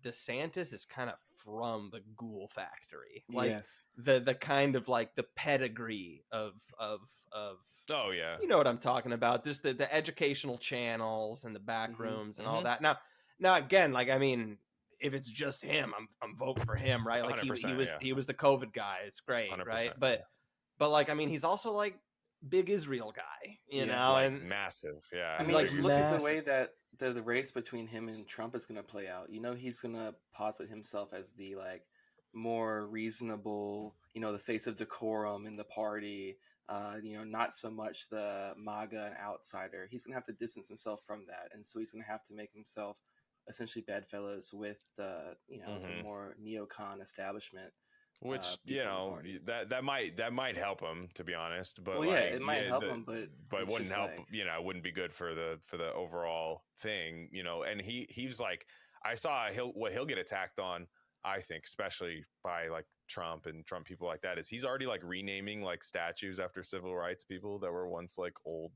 Speaker 2: DeSantis is kind of from the Ghoul Factory, like
Speaker 1: Yes.
Speaker 2: the kind of like the pedigree of
Speaker 3: Oh yeah.
Speaker 2: you know what I'm talking about, just the educational channels and the back
Speaker 1: Mhm.
Speaker 2: rooms and all that. Now again, like I mean, if it's just him, I'm voting for him, right? Like he
Speaker 3: 100%,
Speaker 2: was
Speaker 3: yeah.
Speaker 2: he was the COVID guy. It's great,
Speaker 3: 100%,
Speaker 2: right? But like I mean, he's also like big Israel guy, you
Speaker 1: Yeah.
Speaker 2: know,
Speaker 3: Like
Speaker 2: and
Speaker 3: massive. Yeah.
Speaker 1: I mean,
Speaker 2: like
Speaker 1: look at the
Speaker 2: massive.
Speaker 1: way that the race between him and Trump is going to play out. You know, he's going to posit himself as the like more reasonable, you know, the face of decorum in the party. You know, not so much the MAGA and outsider. He's going to have to distance himself from that, and so he's going to have to make himself essentially bedfellows with the, you know, the more neocon establishment.
Speaker 3: Which
Speaker 1: people
Speaker 3: you
Speaker 1: in the
Speaker 3: know
Speaker 1: party.
Speaker 3: that might help him, to be honest. But
Speaker 1: Well, yeah,
Speaker 3: like,
Speaker 1: it might help him, but
Speaker 3: it
Speaker 1: it's
Speaker 3: wouldn't
Speaker 1: just
Speaker 3: help.
Speaker 1: like-
Speaker 3: You know, it wouldn't be good for the overall thing. You know, and he's like, I saw he'll get attacked on. I think, especially by like Trump and Trump people like that, is he's already like renaming like statues after civil rights people that were once like old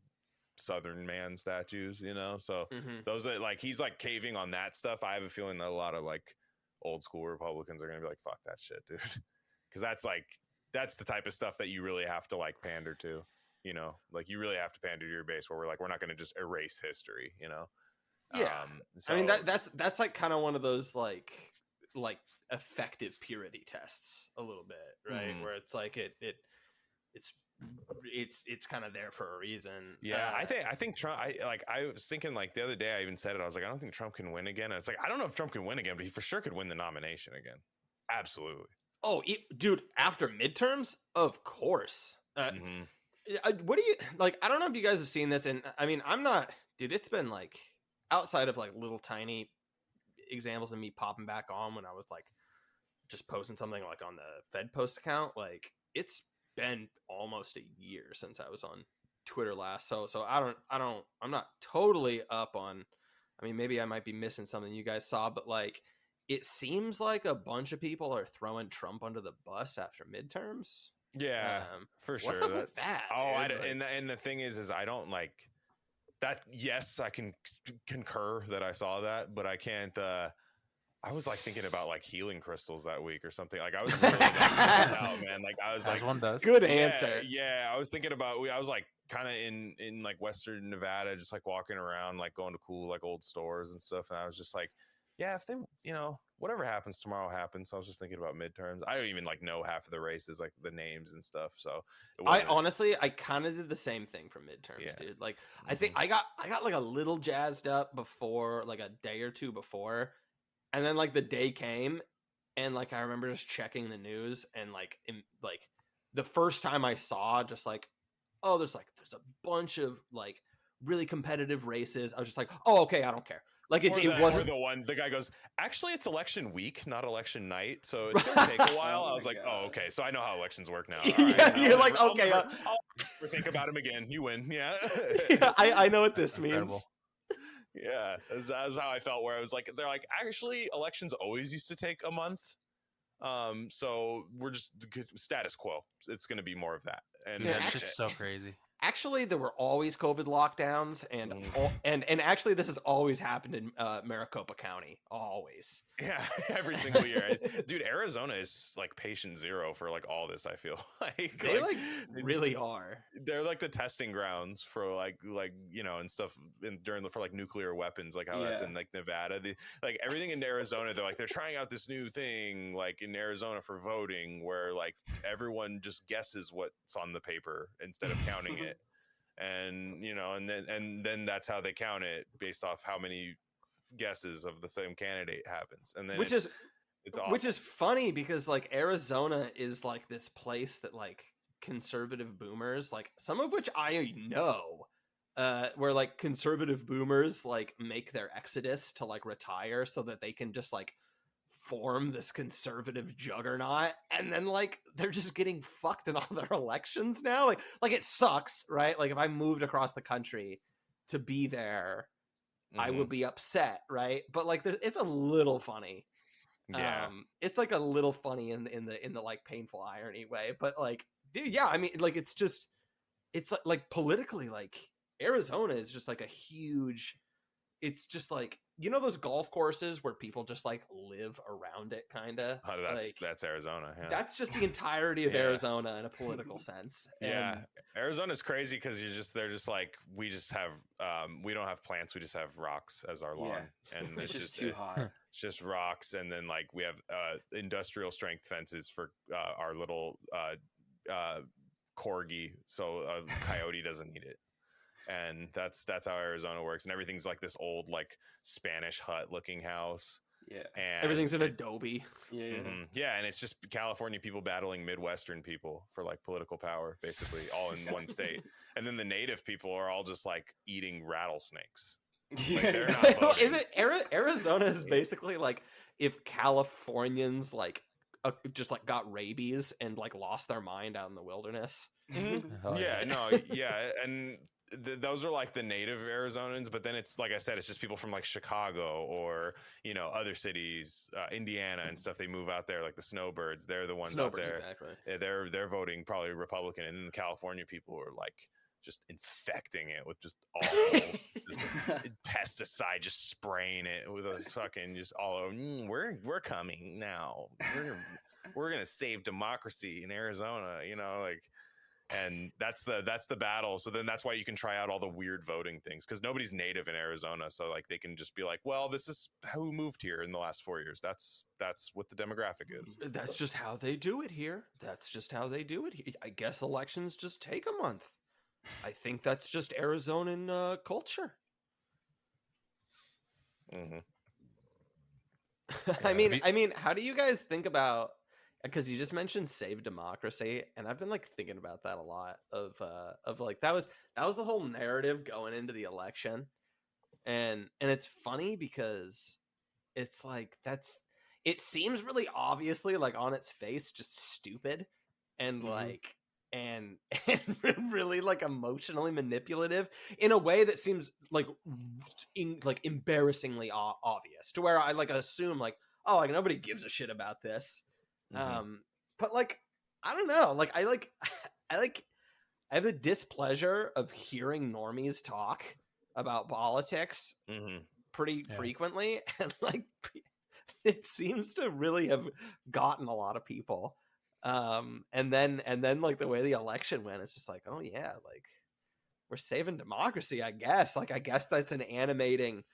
Speaker 3: Southern man statues. You know, so those are like he's like caving on that stuff. I have a feeling that a lot of like old school Republicans are gonna be like, fuck that shit, dude. Because that's the type of stuff that you really have to like pander to, you know, like you really have to pander to your base where we're not going to just erase history, you know.
Speaker 2: Yeah,
Speaker 3: so,
Speaker 2: I mean that's like kind of one of those like effective purity tests a little bit, right? Where it's like it's kind of there for a reason.
Speaker 3: Yeah, I think Trump. I was thinking like the other day. I even said it. I was like, I don't think Trump can win again. And it's like I don't know if Trump can win again, but he for sure could win the nomination again. Absolutely.
Speaker 2: Oh, dude! After midterms, of course. What do you like? I don't know if you guys have seen this, and I mean, I'm not, dude. It's been like outside of like little tiny examples of me popping back on when I was like just posting something like on the Fed Post account. Like it's been almost a year since I was on Twitter last, so I'm not totally up on. I mean, maybe I might be missing something you guys saw, but like. It seems like a bunch of people are throwing Trump under the bus after midterms.
Speaker 3: Yeah, for sure.
Speaker 2: What's up with that?
Speaker 3: Oh,
Speaker 2: dude?
Speaker 3: and the thing is I don't like that. Yes, I can concur that I saw that, but I can't. I was like thinking about like healing crystals that week or something. Like I was really like, out, man. Like I was
Speaker 4: As
Speaker 3: like,
Speaker 4: one does.
Speaker 2: Good answer.
Speaker 3: Yeah, I was thinking about. I was like kind of in like Western Nevada, just like walking around, like going to cool like old stores and stuff, and I was just like. Yeah, if they, you know, whatever happens tomorrow happens. So I was just thinking about midterms. I don't even like know half of the races, like the names and stuff. So
Speaker 2: I honestly, I kind of did the same thing for midterms, dude. Like, I think I got like a little jazzed up before, like a day or two before, and then like the day came, and like I remember just checking the news, and like the first time I saw just like, oh, there's a bunch of like really competitive races. I was just like, oh, okay, I don't care. Like it wasn't
Speaker 3: the guy goes, actually it's election week, not election night. So it's going to take a while. I was like, oh, okay. So I know how elections work now.
Speaker 2: Yeah, you're like, okay.
Speaker 3: I'll think about him again. You win. Yeah.
Speaker 2: Yeah, I know what this means.
Speaker 4: Incredible.
Speaker 3: Yeah. That's how I felt where I was like, they're like, actually elections always used to take a month. So we're just status quo. It's going to be more of that. And
Speaker 4: Yeah, that shit's so crazy.
Speaker 2: Actually, there were always COVID lockdowns, and actually, this has always happened in Maricopa County. Always.
Speaker 3: Yeah, every single year, dude. Arizona is like patient zero for like all this. I feel like
Speaker 2: they really are.
Speaker 3: They're like the testing grounds for like you know and stuff for like nuclear weapons, like how that's in like Nevada. Like everything in Arizona, they're trying out this new thing like in Arizona for voting, where like everyone just guesses what's on the paper instead of counting it. and then that's how they count it based off how many guesses of the same candidate happens, and then it's awesome.
Speaker 2: Which is funny because like Arizona is like this place that like conservative boomers, like some of which I know, where like conservative boomers like make their exodus to like retire so that they can just like form this conservative juggernaut, and then like they're just getting fucked in all their elections now. Like it sucks, right? Like if I moved across the country to be there, I would be upset, right? But like it's a little funny.
Speaker 3: Yeah.
Speaker 2: It's like a little funny in the like painful irony way, but like, dude, yeah, I mean, like it's like politically, like Arizona is just like a huge, it's just like, you know, those golf courses where people just like live around it, kind of.
Speaker 3: Oh, that's Arizona. Yeah.
Speaker 2: That's just the entirety of Arizona in a political sense.
Speaker 3: Yeah, Arizona's crazy because they're just like, we just have we don't have plants, we just have rocks as our lawn, and
Speaker 1: it's just too hot.
Speaker 3: It's just rocks, and then like we have industrial strength fences for our little corgi, so a coyote doesn't eat it. And that's how Arizona works, and everything's like this old like Spanish hut looking house.
Speaker 1: Yeah,
Speaker 2: and everything's in adobe.
Speaker 3: Yeah, and it's just California people battling Midwestern people for like political power, basically, all in one state. And then the native people are all just like eating rattlesnakes. Like, they're not voting.
Speaker 2: Is it Arizona is basically like if Californians like just like got rabies and like lost their mind out in the wilderness.
Speaker 3: And those are like the native Arizonans, but then it's like I said, it's just people from like Chicago or other cities, Indiana and stuff. They move out there, like the snowbirds. They're the ones out there.
Speaker 2: Exactly.
Speaker 3: They're voting probably Republican, and then the California people are like just infecting it with just awful just pesticide, just spraying it with a fucking just all over. We're coming now. We're gonna save democracy in Arizona. And that's the battle. So then that's why you can try out all the weird voting things, because nobody's native in Arizona. So like they can just be like, well, this is who moved here in the last 4 years. That's what the demographic is.
Speaker 2: That's just how they do it here. I guess elections just take a month. I think that's just Arizonan culture.
Speaker 3: Mm-hmm.
Speaker 2: I mean, how do you guys think about? Because you just mentioned save democracy, and I've been like thinking about that a lot. Of like that was the whole narrative going into the election, and it's funny because it's like it seems really obviously like on its face just stupid, and like and really like emotionally manipulative in a way that seems like embarrassingly obvious, to where I like assume like, oh, like nobody gives a shit about this. But like I don't know, like I have a displeasure of hearing normies talk about politics pretty frequently, and like it seems to really have gotten a lot of people. And then like the way the election went, it's just like, oh yeah, like we're saving democracy, I guess. Like I guess that's an animating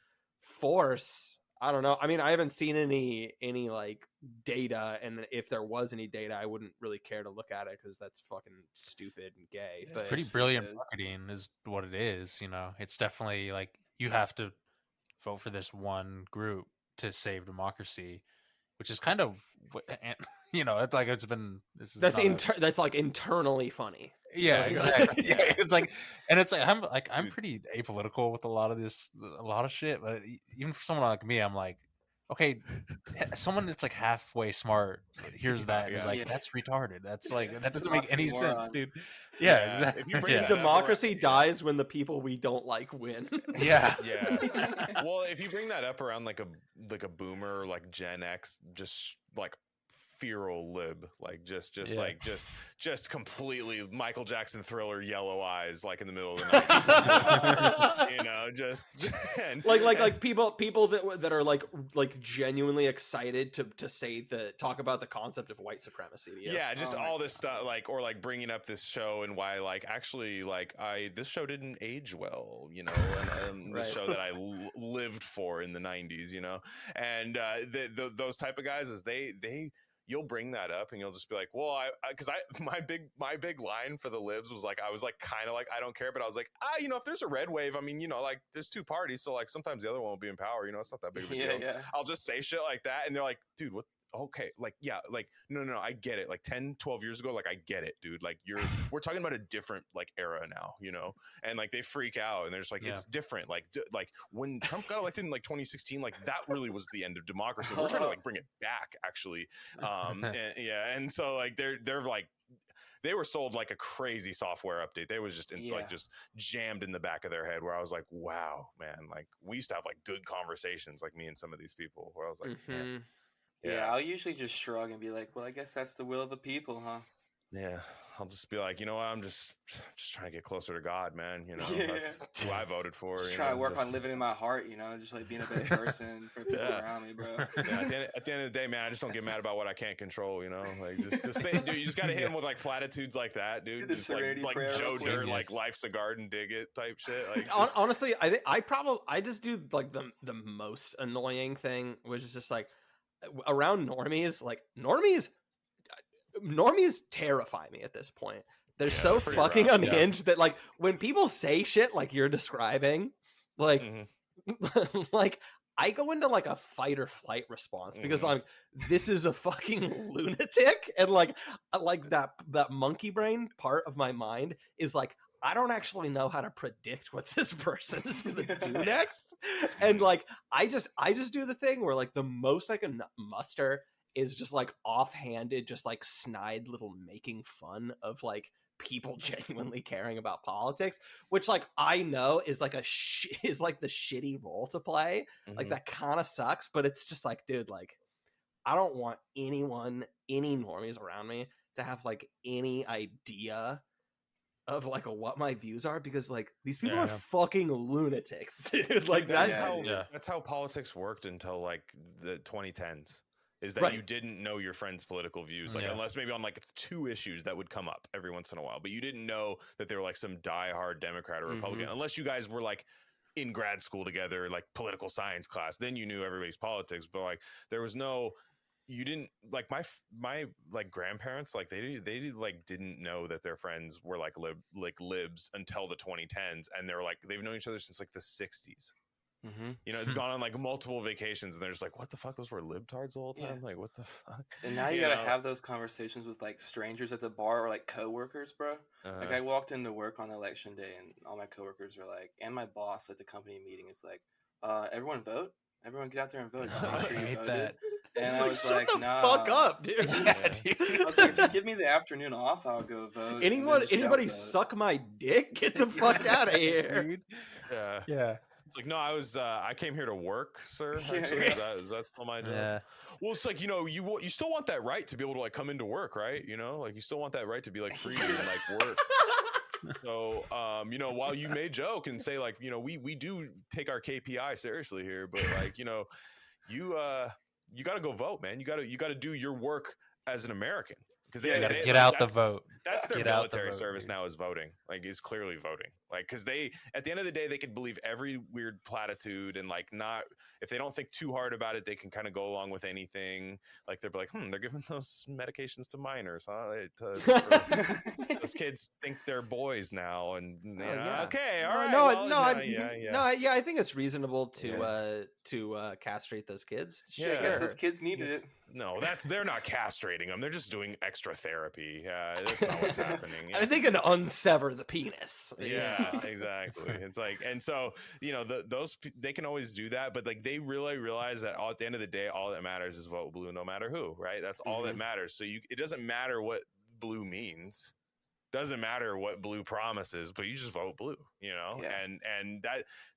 Speaker 2: force. I don't know. I mean, I haven't seen any like data, and if there was any data, I wouldn't really care to look at it because that's fucking stupid and gay.
Speaker 4: It's pretty brilliant marketing is what it is. It's definitely like you have to vote for this one group to save democracy, which is kind of it's like it's been.
Speaker 2: That's like internally funny.
Speaker 4: Yeah, exactly. It's like, and it's like I'm pretty apolitical with a lot of shit. But even for someone like me, I'm like, okay, someone that's like halfway smart hears that and is like, that's retarded. That's like that doesn't make any sense, dude. Yeah, exactly.
Speaker 2: Democracy dies when the people we don't like win.
Speaker 3: Yeah. Well, if you bring that up around like a boomer, like Gen X, just like feral lib, like just completely Michael Jackson Thriller yellow eyes, like in the middle of the night. Just
Speaker 2: like people that are like genuinely excited to talk about the concept of white supremacy.
Speaker 3: All this stuff, like, or like bringing up this show and why like actually like this show didn't age well, and this show that I lived for in the 90s, and those type of guys is they you'll bring that up and you'll just be like, well, because my big line for the libs was like, I was like, kind of like, I don't care, but I was like, if there's a red wave, I mean, like there's two parties, so like sometimes the other one will be in power, it's not that big of a deal.
Speaker 1: Yeah.
Speaker 3: I'll just say shit like that, and they're like, dude, what? Okay, like, yeah, like, no, I get it. Like 10, 12 years ago, like, I get it, dude. Like, we're talking about a different like era now, and like they freak out and they're just like, it's different. Like when Trump got elected in like 2016, like that really was the end of democracy. We're trying to like bring it back, actually. And so like they're like, they were sold like a crazy software update. They was just like just jammed in the back of their head, where I was like, wow, man, like we used to have like good conversations, like me and some of these people, where I was like, man.
Speaker 1: Yeah, I'll usually just shrug and be like, well, I guess that's the will of the people, huh?
Speaker 3: Yeah, I'll just be like, I'm just trying to get closer to God, man. That's who I voted for.
Speaker 1: Just trying to work on living in my heart, just like being a better person for people around me, bro.
Speaker 3: Yeah, at the end of the day, man, I just don't get mad about what I can't control, like just think, dude, you just got to hit him with like platitudes like that, dude.
Speaker 1: The
Speaker 3: Just like Joe Dirt, like life's a garden, dig it type shit. Like
Speaker 2: honestly, I think I just do like the most annoying thing, which is just like around normies, like normies terrify me at this point. They're so fucking unhinged that like when people say shit like you're describing, like like I go into like a fight or flight response because like this is a fucking lunatic, and like that monkey brain part of my mind is like, I don't actually know how to predict what this person is going to do next. And like, I just do the thing where like the most I can muster is just like offhanded, just like snide little making fun of like people genuinely caring about politics, which like I know is like is like the shitty role to play. Like that kind of sucks, but it's just like, dude, like I don't want any normies around me to have like any idea of like what my views are, because like these people are fucking lunatics, dude. Like
Speaker 3: that's how politics worked until like the 2010s. Is that you didn't know your friends' political views, like unless maybe on like 2 issues that would come up every once in a while, but you didn't know that they were like some diehard Democrat or Republican, unless you guys were like in grad school together, like political science class. Then you knew everybody's politics, but like there was no. You didn't like my like grandparents, like they like didn't know that their friends were like libs until the 2010s, and they're like they've known each other since like the 60s. It's gone on like multiple vacations, and they're just like, what the fuck, those were libtards the whole time? Like, what the fuck?
Speaker 1: And now you gotta have those conversations with like strangers at the bar or like coworkers, bro. Like I walked into work on election day, and all my coworkers were like, and my boss at the company meeting is like, everyone vote, everyone get out there and vote.
Speaker 4: I hate that.
Speaker 1: And I was like, nah,
Speaker 2: fuck up, dude.
Speaker 1: Dude. I was like, if you give me the afternoon off, I'll go vote.
Speaker 2: Anybody suck my dick? Get the fuck out of here,
Speaker 4: dude.
Speaker 3: Yeah. It's like, no, I came here to work, sir. Actually, is that still my job? Yeah. Well, it's like, you still want that right to be able to like come into work, right? Like you still want that right to be like free and like work. So, while you may joke and say like, we do take our KPI seriously here, but like, you got to go vote, man. You got to do your work as an American. Because they got to
Speaker 4: get out the vote.
Speaker 3: That's their military service now, is voting. Like, is clearly voting. Like, because they, at the end of the day, they could believe every weird platitude, and like not, if they don't think too hard about it, they can kind of go along with anything. Like they're like, they're giving those medications to minors, huh? Those kids think they're boys now, and okay, all right.
Speaker 2: I think it's reasonable to castrate those kids.
Speaker 1: Yeah, I guess those kids needed it.
Speaker 3: No, they're not castrating them. They're just doing extra therapy. Yeah, that's not what's happening. Yeah.
Speaker 2: I think an unsever the penis.
Speaker 3: Yeah, exactly. It's like, and so those they can always do that, but like they really realize that at the end of the day, all that matters is vote blue, no matter who. Right? That's all that matters. So it doesn't matter what blue means. Doesn't matter what blue promises, but you just vote blue, and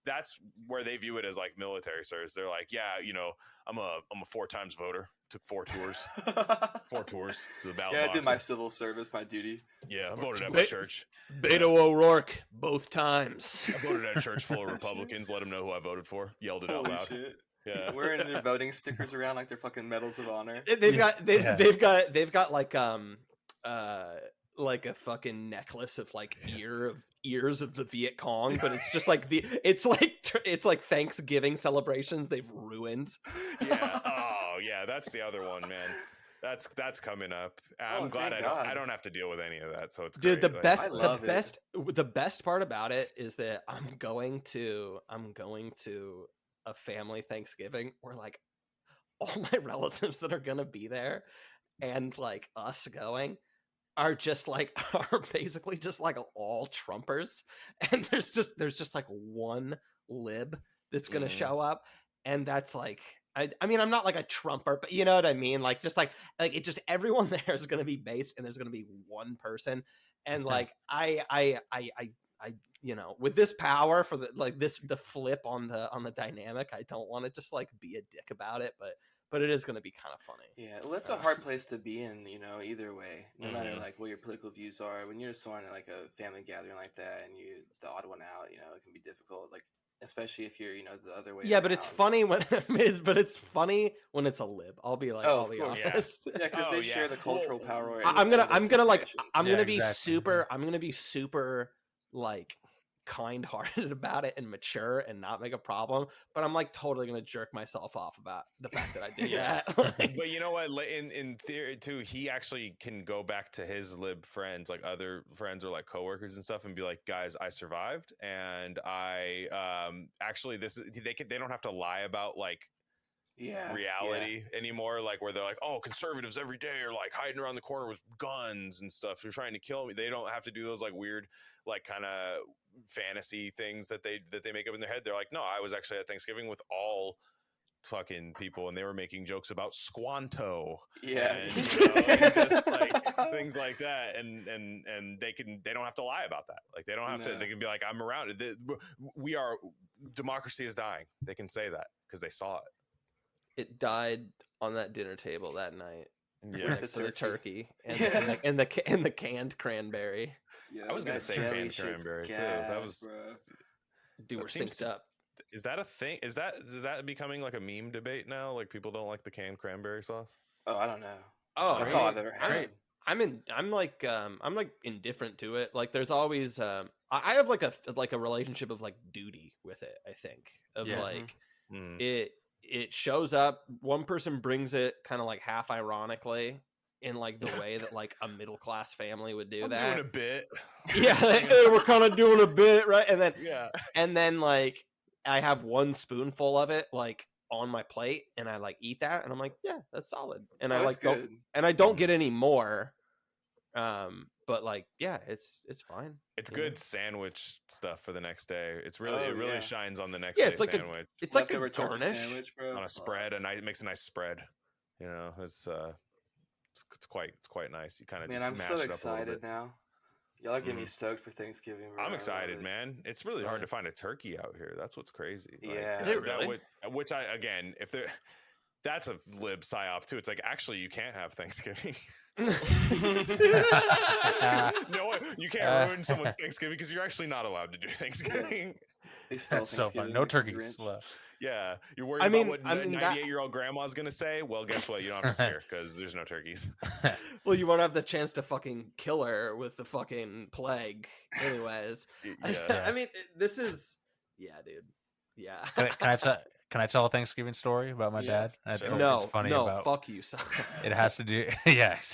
Speaker 3: that's where they view it as like military service. They're like, I'm a 4 times voter. Took 4 tours, 4 tours to the ballot box.
Speaker 1: I did my civil service, my duty.
Speaker 3: Yeah, I voted at my church.
Speaker 2: Beto O'Rourke, both times.
Speaker 3: I voted at a church full of Republicans. Let them know who I voted for. Yelled it out loud.
Speaker 1: Shit. Yeah, wearing their voting stickers around like they're fucking medals of honor.
Speaker 2: They've got like a fucking necklace of like ears of the Viet Cong, but it's just like it's like Thanksgiving celebrations they've ruined.
Speaker 3: Yeah. Oh yeah, that's the other one, man. That's coming up.
Speaker 1: Oh,
Speaker 3: I'm glad
Speaker 1: thank
Speaker 3: I
Speaker 1: God.
Speaker 3: don't have to deal with any of that. So it's
Speaker 2: Dude,
Speaker 3: great.
Speaker 2: the
Speaker 3: Like,
Speaker 2: best,
Speaker 1: I
Speaker 2: the
Speaker 1: love it.
Speaker 2: best, the best part about it is that I'm going to a family Thanksgiving where like all my relatives that are gonna be there, and like us going are just like are basically just like all Trumpers, and there's just like one lib that's gonna show up, and that's like. I mean, I'm not like a Trumper, but you know what I mean? Like, just like it just everyone there is going to be based, and there's going to be one person, and like I you know, with this power for the like the flip on the dynamic, I don't want to just like be a dick about it, but it is going to be kind of funny.
Speaker 1: Yeah, well, that's a hard place to be in, you know, either way. No matter like what your political views are, when you're just on like a family gathering like that and you the odd one out, you know, it can be difficult. Like especially if you're, you know, the other way.
Speaker 2: Yeah, but it's
Speaker 1: around.
Speaker 2: funny when it's funny when it's a lib. I'll be
Speaker 1: Oh, of
Speaker 2: honest.
Speaker 1: course.
Speaker 3: Yeah.
Speaker 1: Yeah, because
Speaker 3: Oh,
Speaker 1: they
Speaker 3: yeah.
Speaker 1: share the cultural
Speaker 3: Well,
Speaker 1: power.
Speaker 2: I'm gonna like
Speaker 1: situations.
Speaker 2: I'm
Speaker 4: Yeah,
Speaker 2: gonna be
Speaker 4: exactly.
Speaker 2: super like kind-hearted about it and mature and not make a problem, but I'm like totally gonna jerk myself off about the fact that I did
Speaker 3: Yeah.
Speaker 2: that. Like,
Speaker 3: But you know what? In theory too, he actually can go back to his lib friends, like other friends or like coworkers and stuff, and be like, "Guys, I survived, and I actually they don't have to lie about like reality anymore, like where they're like, oh, conservatives every day are like hiding around the corner with guns and stuff, they're trying to kill me. They don't have to do those like weird like kind of fantasy things that they make up in their head. They're like, no, I was actually at Thanksgiving with all fucking people, and they were making jokes about Squanto, and just like things like that, and they don't have to lie about that. Like they don't have to. They can be like, I'm around it. Democracy is dying. They can say that because they saw it.
Speaker 2: it died on that dinner table that night.
Speaker 3: Yeah,
Speaker 2: Next to the turkey and the canned cranberry.
Speaker 1: Yeah,
Speaker 3: I was gonna say canned cranberry too. That was,
Speaker 1: bro.
Speaker 2: Dude, we're synced up.
Speaker 3: Is that a thing? Is that becoming like a meme debate now? Like people don't like the canned cranberry sauce?
Speaker 1: Oh, I don't know.
Speaker 2: Oh,
Speaker 1: That's all I've ever heard.
Speaker 2: I'm like indifferent to it. Like there's always I have like a relationship of like duty with it, I think. Of like it shows up, one person brings it kind of like half ironically in like the way that like a middle class family would do. I'm
Speaker 3: doing a bit.
Speaker 2: Yeah, we're kind of doing a bit, right? And then like I have one spoonful of it like on my plate, and I like eat that, and I'm like, yeah, that's solid. And I like
Speaker 1: good.
Speaker 2: I don't get any more. But like, yeah, it's fine.
Speaker 3: It's good sandwich stuff for the next day. It's really shines on the next
Speaker 2: day
Speaker 3: it's like
Speaker 2: sandwich. It's like a garnish
Speaker 3: sandwich, bro. On a spread, and it makes a nice spread. You know, it's quite nice. You kind of
Speaker 1: I'm so excited now. Y'all are getting me stoked for Thanksgiving, bro.
Speaker 3: I'm excited, man. It's really hard to find a turkey out here. That's what's crazy.
Speaker 1: Yeah,
Speaker 2: is it really?
Speaker 3: Which I again, if there, that's a lib psyop too. It's like actually you can't have Thanksgiving. No, you can't ruin someone's Thanksgiving because you're actually not allowed to do Thanksgiving.
Speaker 4: That's so fun. No turkeys left.
Speaker 3: Yeah, you're worried about what 98-year-old grandma's gonna say. Well, guess what? You don't have to see her because there's no turkeys.
Speaker 2: Well, you won't have the chance to fucking kill her with the fucking plague, anyways.
Speaker 3: Yeah.
Speaker 2: I mean, this is, dude. Yeah.
Speaker 4: Can I tell a Thanksgiving story about my dad?
Speaker 2: No,
Speaker 4: it's funny
Speaker 2: fuck you, son.
Speaker 4: It has to do, it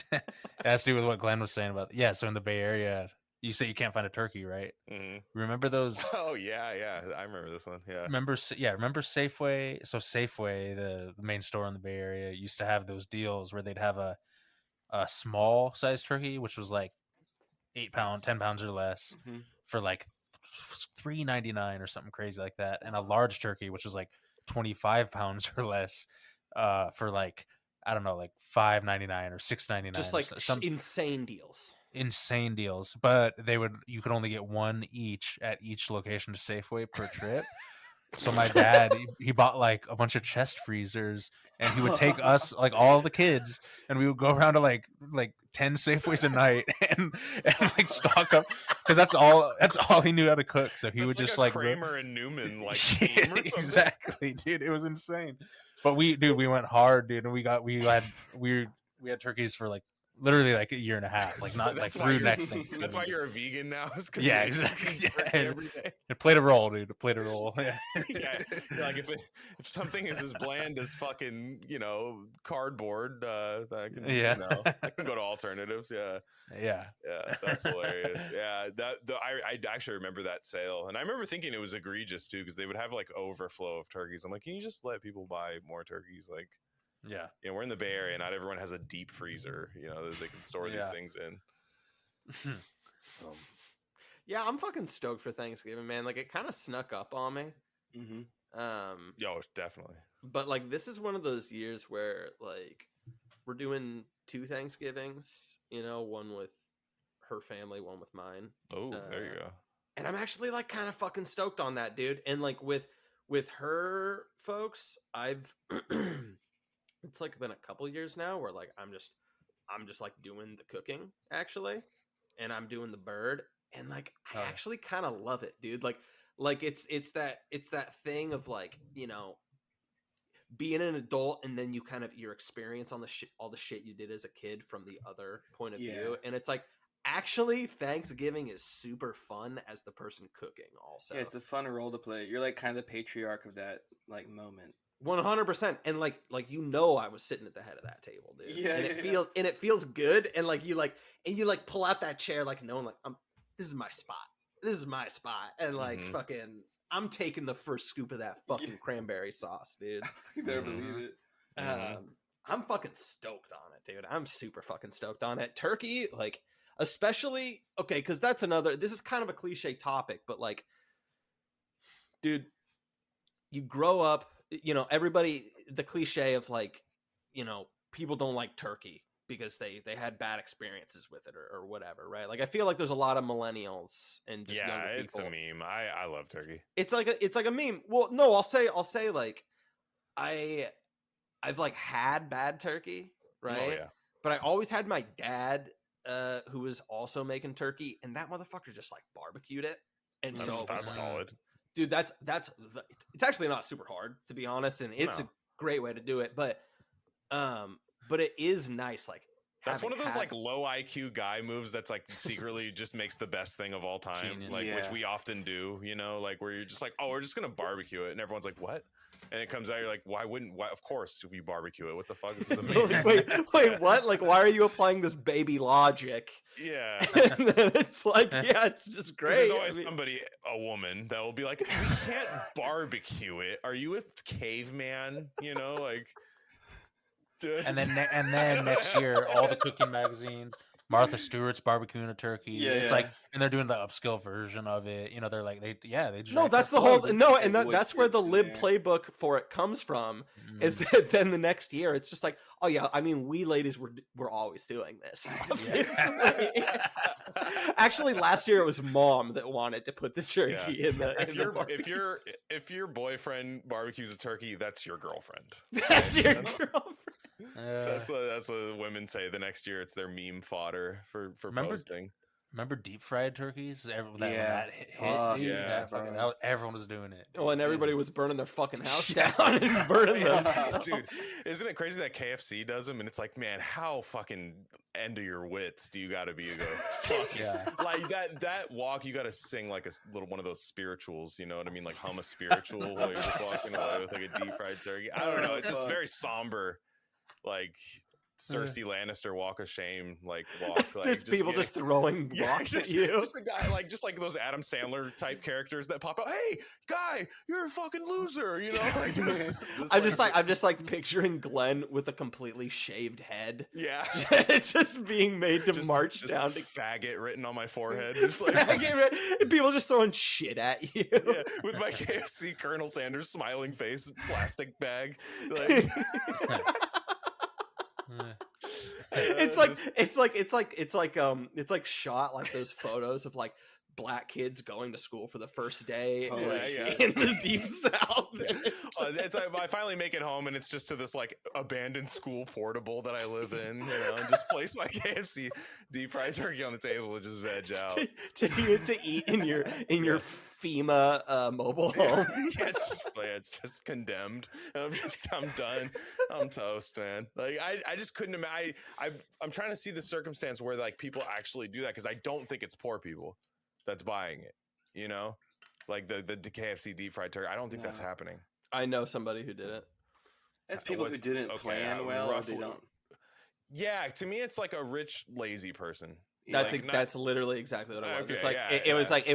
Speaker 4: has to do with what Glenn was saying about. So in the Bay Area, you say you can't find a turkey, right?
Speaker 3: Mm-hmm.
Speaker 4: Remember those?
Speaker 3: Oh yeah, I remember this one. Yeah.
Speaker 4: Remember Safeway? So Safeway, the main store in the Bay Area, used to have those deals where they'd have a small size turkey, which was like 10 pounds or less, for like $3.99 or something crazy like that, and a large turkey, which was like 25 pounds or less, for like I don't know, like $5.99 or $6.99.
Speaker 2: Just like some insane deals.
Speaker 4: But you could only get one each at each location to Safeway per trip. So my dad, he bought like a bunch of chest freezers, and he would take us, like all the kids, and we would go around to like 10 Safeways a night and like stock up, because that's all he knew how to cook. So he would just like
Speaker 3: Kramer and Newman, like
Speaker 4: exactly, dude. It was insane. But we went hard, dude, and we had turkeys for like literally like a year and a half, like not like through next Thanksgiving.
Speaker 3: That's why you're a vegan now.
Speaker 4: Yeah, exactly.
Speaker 3: Every day.
Speaker 4: It played a role, dude. It played a role. Yeah.
Speaker 3: Yeah, like if something is as bland as fucking cardboard, I can I can go to alternatives. Yeah, that's hilarious. Yeah, I actually remember that sale, and I remember thinking it was egregious too, because they would have like overflow of turkeys. I'm like, can you just let people buy more turkeys? Like, we're in the Bay Area. Not everyone has a deep freezer, that they can store these things in.
Speaker 2: Yeah, I'm fucking stoked for Thanksgiving, man. Like, it kind of snuck up on me.
Speaker 3: Yo, definitely.
Speaker 2: But like, this is one of those years where like we're doing 2 Thanksgivings. One with her family, one with mine.
Speaker 3: Oh, there you go.
Speaker 2: And I'm actually like kind of fucking stoked on that, dude. And like with her folks, I've it's like been a couple years now where like I'm just like doing the cooking actually, and I'm doing the bird, and like I actually kind of love it, dude. Like it's that thing of like, being an adult, and then you kind of your experience on all the shit you did as a kid from the other point of view, and it's like actually Thanksgiving is super fun as the person cooking also.
Speaker 1: Yeah, it's a fun role to play. You're like kind of the patriarch of that like moment.
Speaker 2: 100%. And like I was sitting at the head of that table, dude.
Speaker 1: Yeah,
Speaker 2: and it feels good, and like you pull out that chair like knowing like this is my spot, and like fucking I'm taking the first scoop of that fucking cranberry sauce, dude.
Speaker 1: You better believe it.
Speaker 2: I'm fucking stoked on it, dude. I'm super fucking stoked on it. Turkey, like, especially, okay, because this is kind of a cliche topic, but like, dude, you grow up, everybody, the cliche of like, people don't like turkey because they had bad experiences with it or whatever, right? Like, I feel like there's a lot of millennials and just younger people.
Speaker 3: It's a meme. I love turkey.
Speaker 2: It's like a meme. Well, no, I'll say like I've like had bad turkey, right?
Speaker 3: Oh, yeah.
Speaker 2: But I always had my dad who was also making turkey, and that motherfucker just like barbecued it. And
Speaker 3: that's solid.
Speaker 2: Dude, it's actually not super hard, to be honest, and it's a great way to do it, but it is nice, like,
Speaker 3: that's one of those like low IQ guy moves that's like secretly just makes the best thing of all time. Genius. Like, which we often do, like where you're just like, oh, we're just gonna barbecue it, and everyone's like, what? And it comes out, you're like, why? Of course, if you barbecue it, what the fuck? This is amazing.
Speaker 2: wait, what? Like, why are you applying this baby logic?
Speaker 3: Yeah.
Speaker 2: And then it's like, it's just great.
Speaker 3: There's always a woman that will be like, we can't barbecue it. Are you a caveman? Like.
Speaker 4: And then next year, all the cooking magazines, Martha Stewart's barbecuing a turkey. It's like, and they're doing the upscale version of it. They're like, they just
Speaker 2: that's the whole and that's where the lib playbook for it comes from. Is that then the next year it's just like, oh yeah, I mean, we ladies were always doing this. Actually, last year it was Mom that wanted to put the turkey in the.
Speaker 3: If your boyfriend barbecues a turkey, that's your girlfriend.
Speaker 2: That's your girlfriend.
Speaker 3: That's what women say. The next year, it's their meme fodder for posting.
Speaker 4: Remember deep fried turkeys? Everyone was doing it.
Speaker 2: Well, and everybody was burning their fucking house down and burning them.
Speaker 3: Dude, isn't it crazy that KFC does them? And it's like, man, how fucking end of your wits do you got to be to go? Fuck yeah! Like that walk, you got to sing like a little one of those spirituals. You know what I mean? Like hum a spiritual while you're just walking away with like a deep fried turkey. I don't know. It's just very somber. Like Cersei Lannister walk of shame, like walk. Like,
Speaker 2: there's people just throwing rocks at you.
Speaker 3: Just a guy, just like those Adam Sandler type characters that pop out. Hey, guy, you're a fucking loser.
Speaker 2: I'm just like picturing Glenn with a completely shaved head.
Speaker 3: Yeah,
Speaker 2: just being made to march down to
Speaker 3: faggot written on my forehead. Just like
Speaker 2: and people just throwing shit at you.
Speaker 3: Yeah, with my KFC Colonel Sanders smiling face, plastic bag. Like. It's
Speaker 2: like shot like those photos of like black kids going to school for the first day
Speaker 1: Oh,
Speaker 2: in the deep south.
Speaker 3: It's I finally make it home, and it's just to this like abandoned school portable that I live in, and just place my KFC deep fried turkey on the table and just veg out.
Speaker 2: to eat in your FEMA mobile home.
Speaker 3: It's just condemned. I'm done. I'm toast, man. Like I just couldn't imagine. I'm trying to see the circumstance where like people actually do that, because I don't think it's poor people that's buying it. Like the KFC deep fried turkey. I don't think that's happening.
Speaker 2: I know somebody who did it.
Speaker 1: That's people who didn't plan well. Or they don't.
Speaker 3: Yeah, to me, it's like a rich, lazy person.
Speaker 2: That's literally exactly what it was.
Speaker 3: Okay,
Speaker 2: It's like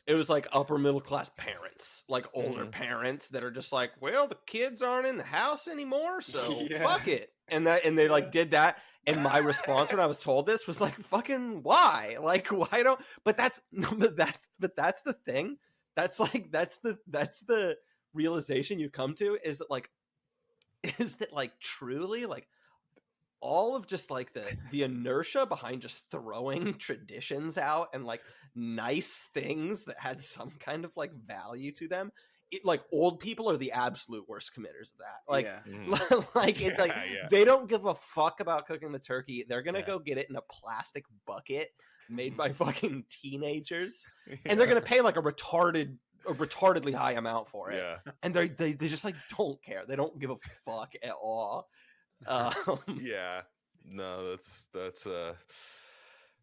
Speaker 2: it was like upper middle class parents, like older parents that are just like, well, the kids aren't in the house anymore, so fuck it. And they like did that. And my response when I was told this was like, fucking why? Like, why don't? But that's the thing. That's the realization you come to is that truly like all of just like the inertia behind just throwing traditions out and like nice things that had some kind of like value to them. Like old people are the absolute worst committers of that. Like, they don't give a fuck about cooking the turkey. They're gonna go get it in a plastic bucket made by fucking teenagers, and they're gonna pay like a retardedly high amount for it. Yeah. And they just like don't care. They don't give a fuck at all.
Speaker 3: Yeah. No, that's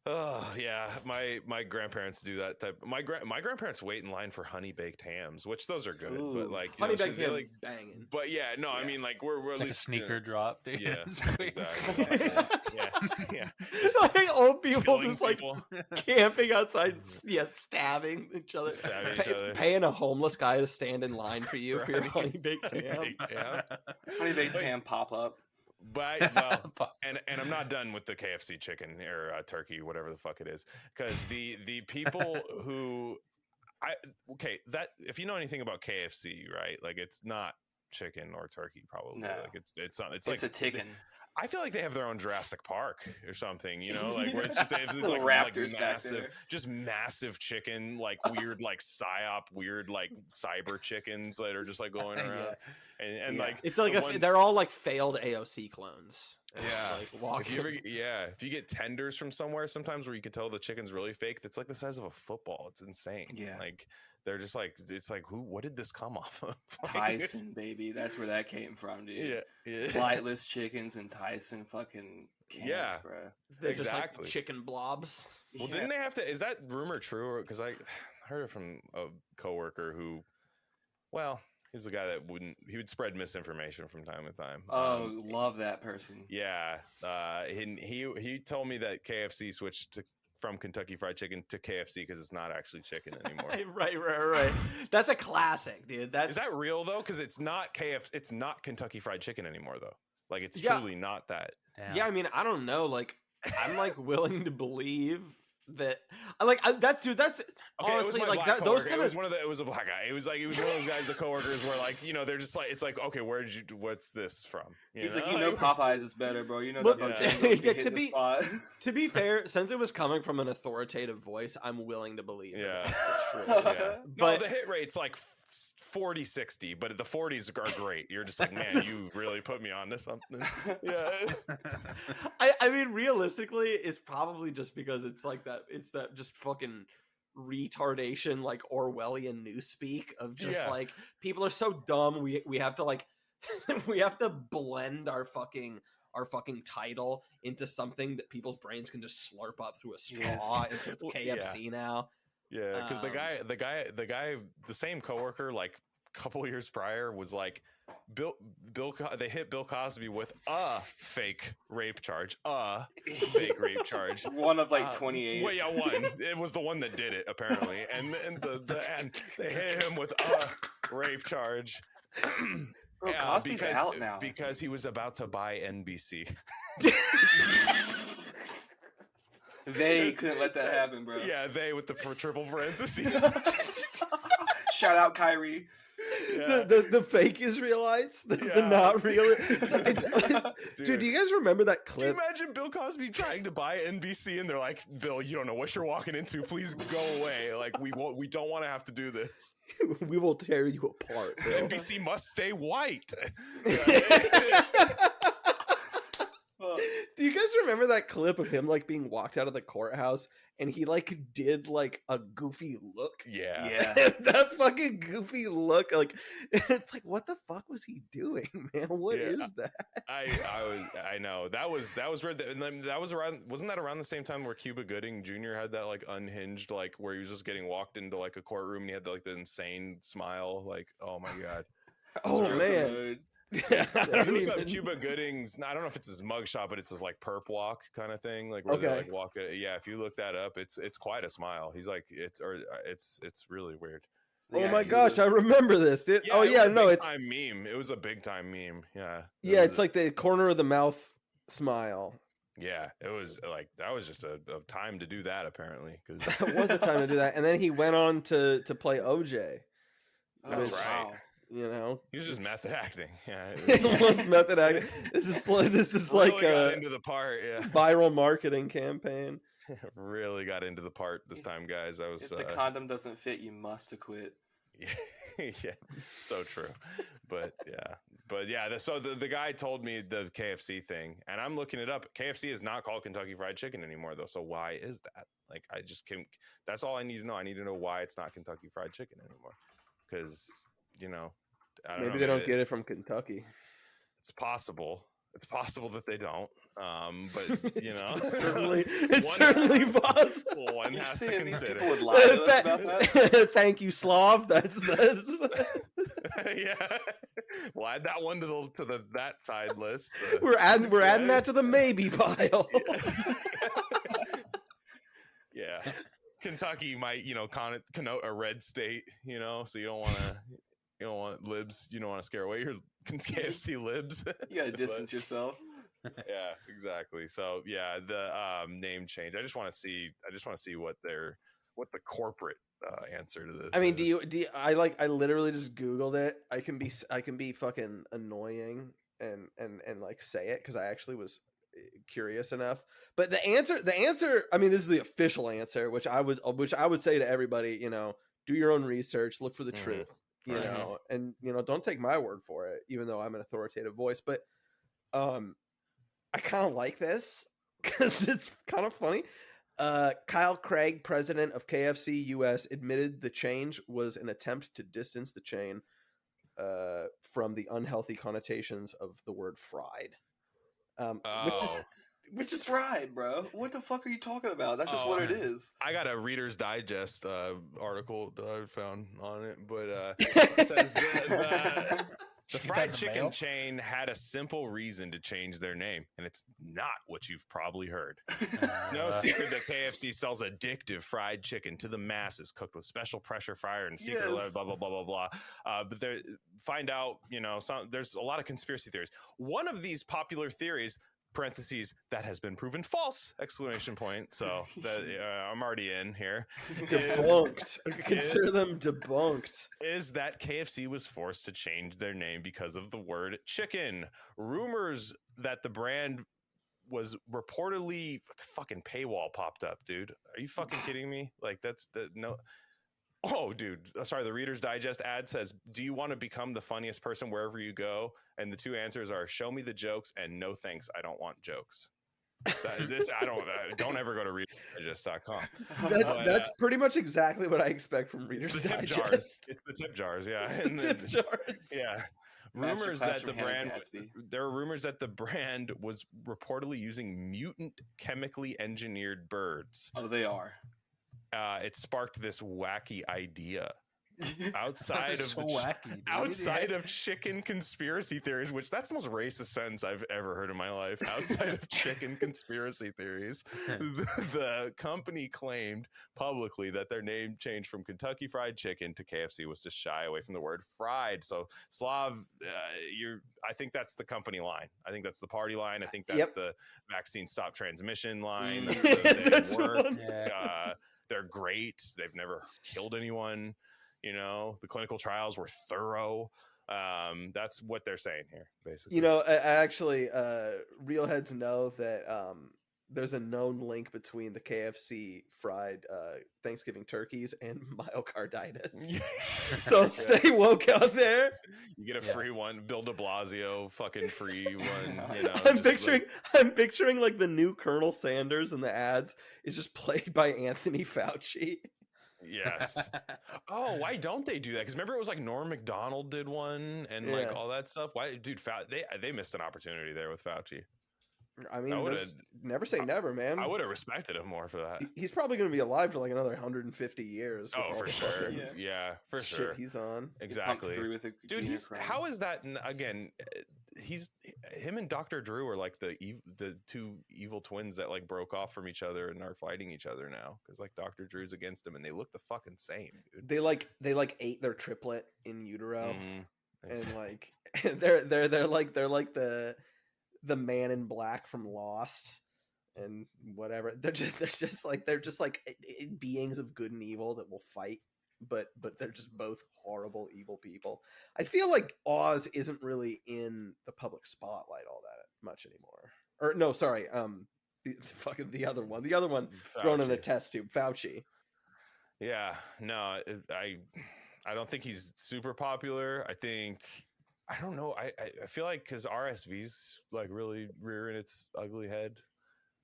Speaker 3: oh yeah, my grandparents do that type. My grandparents wait in line for honey baked hams, which those are good. Ooh, but like
Speaker 2: honey baked hams, like banging.
Speaker 3: But yeah, no, I mean like we're
Speaker 4: it's
Speaker 3: at
Speaker 4: like
Speaker 3: least
Speaker 4: a sneaker drop. Dude.
Speaker 3: Yeah, exactly. yeah.
Speaker 2: It's like old people just like camping outside, stabbing each other, paying a homeless guy to stand in line for you for your honey baked ham.
Speaker 1: Honey baked ham pop up.
Speaker 3: But and I'm not done with the KFC chicken or turkey, whatever the fuck it is, because the people who that if you know anything about KFC, right? Like it's not chicken or turkey, probably. No. Like it's like
Speaker 1: a chicken.
Speaker 3: I feel like they have their own Jurassic Park or something, like where it's
Speaker 1: like
Speaker 3: raptors massive, just massive chicken, like weird, like psyop, weird, like cyber chickens that are just like going around, and like
Speaker 2: it's like they're all like failed AOC clones.
Speaker 3: Yeah, if you get tenders from somewhere, sometimes where you can tell the chicken's really fake, that's like the size of a football. It's insane. Yeah, like. They're just like, it's like, what did this come off of?
Speaker 1: Tyson, baby. That's where that came from, dude. Yeah. Flightless chickens and Tyson fucking cans, bro.
Speaker 2: They're exactly. Just like chicken blobs.
Speaker 3: Well, didn't they have to, is that rumor true? Because I heard it from a coworker who, he's the guy that he would spread misinformation from time to time.
Speaker 1: Oh, love that person.
Speaker 3: Yeah. He told me that KFC switched from Kentucky Fried Chicken to KFC because it's not actually chicken anymore.
Speaker 2: Right. That's a classic, dude.
Speaker 3: Is that real though? Because it's not it's not Kentucky Fried Chicken anymore though. Like it's truly not that.
Speaker 2: Damn. Yeah, I mean, I don't know. Like, I'm like willing to believe that. That's
Speaker 3: okay,
Speaker 2: honestly like
Speaker 3: that.
Speaker 2: Those kind of.
Speaker 3: It was a black guy. It was one of those guys. The coworkers were like, they're just like, it's like, okay, what's this from?
Speaker 1: He's like, Popeyes is better, bro. You know that.
Speaker 2: To be fair, since it was coming from an authoritative voice, I'm willing to believe.
Speaker 3: Yeah, but the hit rate's like 40-60, but the 40s are great. You're just like, man, you really put me onto something. Yeah.
Speaker 2: I mean, realistically, it's probably just because it's like that. It's that just fucking retardation, like Orwellian newspeak of just like people are so dumb. We have to like we have to blend our fucking title into something that people's brains can just slurp up through a straw. And so it's KFC now.
Speaker 3: Yeah, because the same coworker, like a couple years prior, was like, they hit Bill Cosby with a fake rape charge,
Speaker 1: one of like 28.
Speaker 3: Well, one. It was the one that did it apparently, and they hit him with a rape charge.
Speaker 1: Bro, Cosby's out now
Speaker 3: because he was about to buy NBC.
Speaker 1: They couldn't let that happen, bro.
Speaker 3: Yeah, they with the triple parentheses.
Speaker 1: Shout out Kyrie.
Speaker 3: Yeah.
Speaker 2: The fake Israelites, the not real. Dude, do you guys remember that
Speaker 3: Can you
Speaker 2: clip?
Speaker 3: imagine Bill Cosby trying to buy NBC and they're like, Bill, you don't know what you're walking into. Please go away. Like we don't want to have to do this.
Speaker 2: We will tear you apart. Bill.
Speaker 3: NBC must stay white.
Speaker 2: Do you guys remember that clip of him like being walked out of the courthouse and he like did like a goofy look?
Speaker 3: Yeah.
Speaker 2: That fucking goofy look, like it's like, what the fuck was he doing, man? What is that?
Speaker 3: I know that was weird. And then that was wasn't that around the same time where Cuba Gooding Jr. had that like unhinged, like where he was just getting walked into like a courtroom and he had like the insane smile, like, oh my god.
Speaker 2: Oh man. Yeah,
Speaker 3: Cuba Gooding's, I don't know if it's his mugshot, but it's his like perp walk kind of thing, like where they like walk. Yeah, if you look that up, it's quite a smile. He's like it's really weird.
Speaker 2: Oh my gosh, I remember this, dude.
Speaker 3: Yeah,
Speaker 2: oh yeah, no, it's
Speaker 3: a meme. It was a big time meme. Yeah.
Speaker 2: Yeah, it's like the corner of the mouth smile.
Speaker 3: Yeah, it was like that was just a time to do that apparently, because
Speaker 2: it was a time to do that, and then he went on to play OJ.
Speaker 3: That's right.
Speaker 1: Wow.
Speaker 2: You know,
Speaker 3: he was just method acting. Yeah,
Speaker 2: it was method acting. This is like
Speaker 3: got into the part. Yeah,
Speaker 2: viral marketing campaign.
Speaker 3: Really got into the part this time, guys. I was.
Speaker 1: If the condom doesn't fit, you must acquit.
Speaker 3: Yeah, so true. But yeah. So the guy told me the KFC thing, and I'm looking it up. KFC is not called Kentucky Fried Chicken anymore, though. So why is that? Like, I just can't. That's all I need to know. I need to know why it's not Kentucky Fried Chicken anymore, because you know.
Speaker 2: Maybe they don't get it from Kentucky.
Speaker 3: It's possible. It's possible that they don't. But you know,
Speaker 2: it's certainly possible.
Speaker 3: One has to consider.
Speaker 1: People would lie to us about that.
Speaker 2: Thank you, Slav. That's
Speaker 3: yeah. We'll add that one to the that side list.
Speaker 2: We're adding that to the maybe pile.
Speaker 3: Yeah. Kentucky might, connote a red state, so you don't want libs. You don't want to scare away your KFC libs.
Speaker 1: You gotta distance yourself.
Speaker 3: Yeah, exactly. So yeah, the name change. I just want to see what the corporate answer to this.
Speaker 2: I mean, is. I literally just Googled it. I can be fucking annoying and like say it because I actually was curious enough. But the answer. I mean, this is the official answer, which I would say to everybody. Do your own research. Look for the truth. And don't take my word for it, even though I'm an authoritative voice. But I kind of like this because it's kind of funny. Kyle Craig, president of KFC US, admitted the change was an attempt to distance the chain from the unhealthy connotations of the word fried.
Speaker 1: Which is fried, bro. What the fuck are you talking about? That's just what it is.
Speaker 3: I got a Reader's Digest article that I found on it, but it says the fried chicken chain had a simple reason to change their name, and it's not what you've probably heard. It's no secret that KFC sells addictive fried chicken to the masses, cooked with special pressure fryer and secret blah blah blah blah blah. But there's a lot of conspiracy theories. One of these popular theories, parentheses, that has been proven false, exclamation point. So that I'm already in here.
Speaker 2: Debunked. Consider them debunked.
Speaker 3: Is that KFC was forced to change their name because of the word chicken. Rumors that the brand was reportedly fucking paywall popped up, dude. Are you fucking kidding me? Like no. Oh, dude. Sorry, the Reader's Digest ad says, do you want to become the funniest person wherever you go? And the two answers are, show me the jokes and no thanks, I don't want jokes. Don't ever go to readersdigest.com.
Speaker 2: That's pretty much exactly what I expect from Reader's Digest.
Speaker 3: It's the tip jars, yeah.
Speaker 2: Tip jars.
Speaker 3: Yeah. There are rumors that the brand was reportedly using mutant chemically engineered birds.
Speaker 1: Oh, they are.
Speaker 3: It sparked this wacky idea outside of chicken conspiracy theories, which that's the most racist sentence I've ever heard in my life. Outside of chicken conspiracy theories, the company claimed publicly that their name change from Kentucky Fried Chicken to KFC was to shy away from the word fried. So Slav, I think that's the company line. I think that's the party line. I think that's the vaccine stop transmission line. That's work. They're great. They've never killed anyone. You know, the clinical trials were thorough. That's what they're saying here, basically.
Speaker 2: You know, I actually, real heads know that there's a known link between the KFC fried Thanksgiving turkeys and myocarditis. So stay woke out there.
Speaker 3: You get a free one, Bill de Blasio, fucking free one. You know,
Speaker 2: I'm picturing like the new Colonel Sanders in the ads is just played by Anthony Fauci.
Speaker 3: Yes. Oh, why don't they do that? Because remember, it was like Norm Macdonald did one and like all that stuff. Why, dude? They missed an opportunity there with Fauci.
Speaker 2: I mean, never say never, man.
Speaker 3: I would have respected him more for that.
Speaker 2: He's probably going to be alive for like another 150 years.
Speaker 3: Oh, for sure. Yeah, for sure.
Speaker 2: He's on.
Speaker 3: Exactly. Dude, how is that? Again, him and Dr. Drew are like the two evil twins that like broke off from each other and are fighting each other now because like Dr. Drew's against him and they look the fucking same, dude.
Speaker 2: They like ate their triplet in utero, and like they're like the man in black from Lost and whatever. They're just like beings of good and evil that will fight, but they're just both horrible evil people. I feel like Oz isn't really in the public spotlight all that much anymore. Or no, sorry, the other one
Speaker 3: Fauci.
Speaker 2: thrown in a test tube, Fauci.
Speaker 3: Yeah, no, I don't think he's super popular. I don't know. I feel like because RSV's like really rearing its ugly head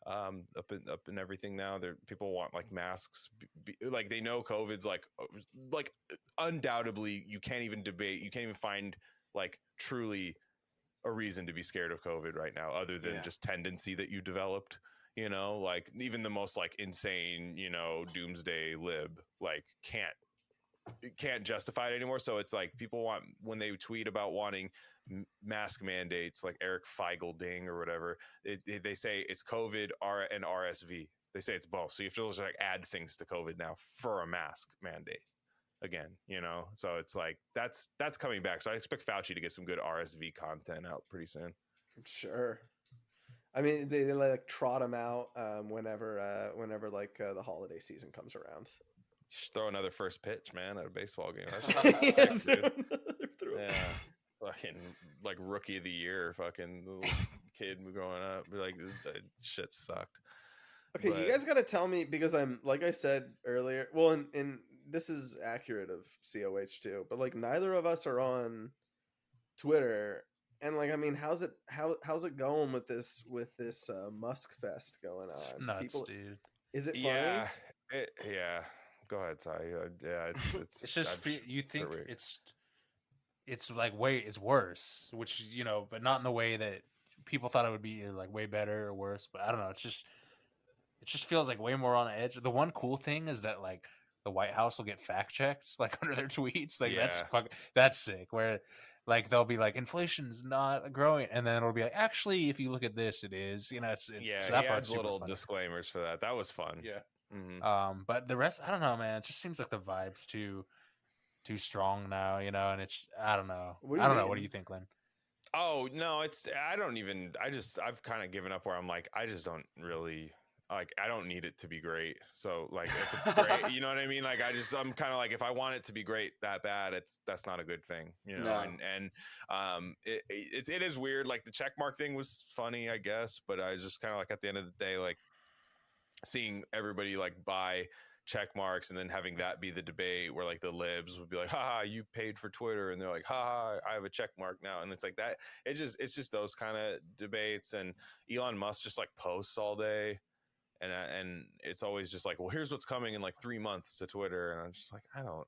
Speaker 3: up in everything now. People want like masks, like they know COVID's like undoubtedly you can't even find like truly a reason to be scared of COVID right now, other than just tendency that you developed. You know, like even the most like insane, you know, doomsday lib like can't justify it anymore. So it's like people want, when they tweet about wanting mask mandates, like Eric Feigl or whatever, they say it's COVID and RSV. They say it's both. So you have to just like add things to COVID now for a mask mandate again, you know? So it's like, that's coming back. So I expect Fauci to get some good RSV content out pretty soon.
Speaker 2: Sure. I mean, they like trot him out whenever like the holiday season comes around.
Speaker 3: Just throw another first pitch, man, at a baseball game. That's just sick, dude. Yeah, fucking like rookie of the year, fucking little kid growing up. Be like, that shit sucked.
Speaker 2: Okay, you guys got to tell me, because I'm, like I said earlier, well, and this is accurate of COH too, but like neither of us are on Twitter, and like, I mean, how's it going with this Musk Fest going on?
Speaker 4: It's nuts, dude.
Speaker 2: Is it funny?
Speaker 3: Yeah. Go ahead, Sai. Yeah,
Speaker 4: it's just you think it's like it's worse, which, you know, but not in the way that people thought it would be, like way better or worse. But I don't know. It just feels like way more on edge. The one cool thing is that like the White House will get fact checked like under their tweets. Like that's sick. Where like they'll be like, inflation's not growing, and then it'll be like, actually, if you look at this, it is. You know, so that part's
Speaker 3: little
Speaker 4: fun.
Speaker 3: Disclaimers for that. That was fun.
Speaker 4: Yeah. Mm-hmm. But the rest, I don't know, man. It just seems like the vibe's too strong now, you know. And it's, I don't know. What do you think, Glenn?
Speaker 3: Oh no, I've kind of given up where I'm like, I just don't really like. I don't need it to be great. So like, if it's great, you know what I mean? Like, I'm kind of like, if I want it to be great that bad, that's not a good thing, you know. No. It is weird. Like the checkmark thing was funny, I guess, but I was just kind of like, at the end of the day, like, seeing everybody like buy check marks and then having that be the debate where like the libs would be like, haha, you paid for Twitter, and they're like, haha, I have a check mark now, and it's like that. It's just those kind of debates, and Elon Musk just like posts all day, and it's always just like, well, here's what's coming in like 3 months to Twitter, and I'm just like, I don't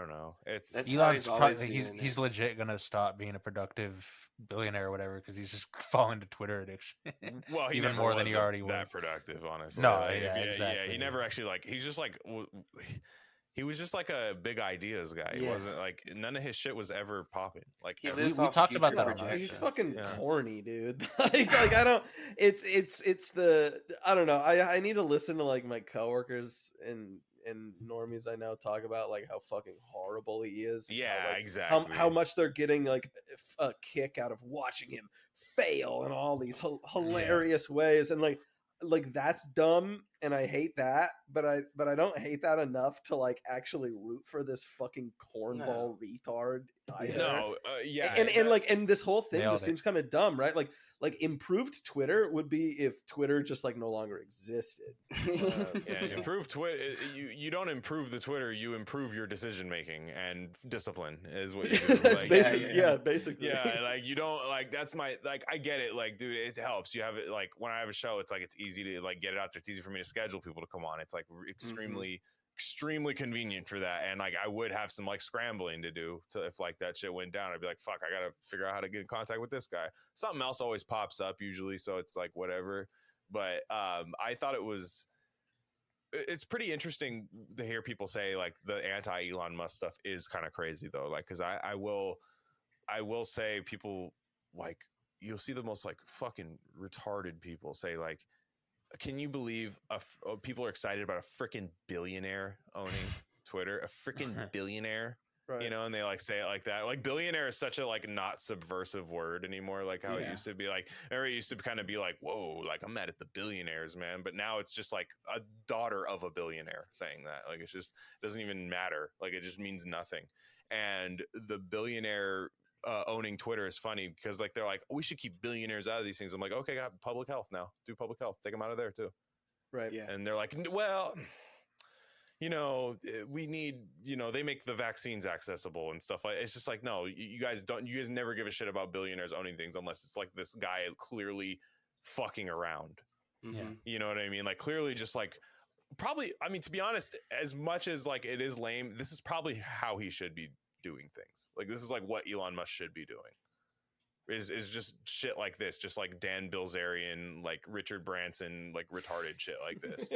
Speaker 3: know.
Speaker 4: Elon's he's legit gonna stop being a productive billionaire or whatever, because he's just falling to Twitter addiction.
Speaker 3: Well, he
Speaker 4: even more than he already
Speaker 3: that
Speaker 4: was.
Speaker 3: Productive, honestly.
Speaker 4: No, exactly.
Speaker 3: Yeah, he never actually like. He's just like. He was just like a big ideas guy. He wasn't like, none of his shit was ever popping. Like
Speaker 4: we talked about that.
Speaker 2: He's fucking corny, dude. like I don't. It's the, I don't know. I need to listen to like my coworkers and normies I know talk about like how fucking horrible he is.
Speaker 3: Yeah,
Speaker 2: how, like,
Speaker 3: exactly.
Speaker 2: How much they're getting like a kick out of watching him fail in all these hilarious ways, and like that's dumb. and I hate that, but I don't hate that enough to like actually root for this fucking cornball retard either.
Speaker 3: No, yeah,
Speaker 2: and this whole thing
Speaker 4: Nailed
Speaker 2: just
Speaker 4: it.
Speaker 2: seems kind of dumb, right? Like improved Twitter would be if Twitter just like no longer existed.
Speaker 3: Yeah, improve Twitter. You don't improve the Twitter. You improve your decision making and discipline is what you do. Like,
Speaker 2: basically.
Speaker 3: Yeah, like you don't like. That's my like. I get it. Like, dude, it helps. You have it. Like when I have a show, it's like it's easy to like get it out there. It's easy for me to schedule people to come on. It's like extremely convenient for that. And like I would have some like scrambling to do to if like that shit went down. I'd be like, fuck, I gotta figure out how to get in contact with this guy. Something else always pops up usually, so it's like whatever. But I thought it's pretty interesting to hear people say like the anti Elon Musk stuff is kind of crazy though. Like, cause I will say people like, you'll see the most like fucking retarded people say like, can you believe people are excited about a freaking billionaire owning Twitter, a freaking billionaire, right. You know, and they like say it like that. Like billionaire is such a like not subversive word anymore. Like how it used to be like, it used to kind of be like, whoa, like I'm mad at the billionaires, man. But now it's just like a daughter of a billionaire saying that. Like it's just doesn't even matter. Like it just means nothing. And the billionaire owning Twitter is funny because like they're like, oh, we should keep billionaires out of these things. I'm like, okay, got public health now. Do public health. Take them out of there too.
Speaker 2: Right.
Speaker 1: Yeah.
Speaker 3: And they're like, well, you know, we need, you know, they make the vaccines accessible and stuff like. It's just like, no, you guys never give a shit about billionaires owning things unless it's like this guy clearly fucking around.
Speaker 1: Yeah.
Speaker 3: You know what I mean? Like clearly just like probably, I mean, to be honest, as much as like it is lame, this is probably how he should be doing things. Like this is like what Elon Musk should be doing is just shit like this, just like Dan Bilzerian, like Richard Branson, like retarded shit like this.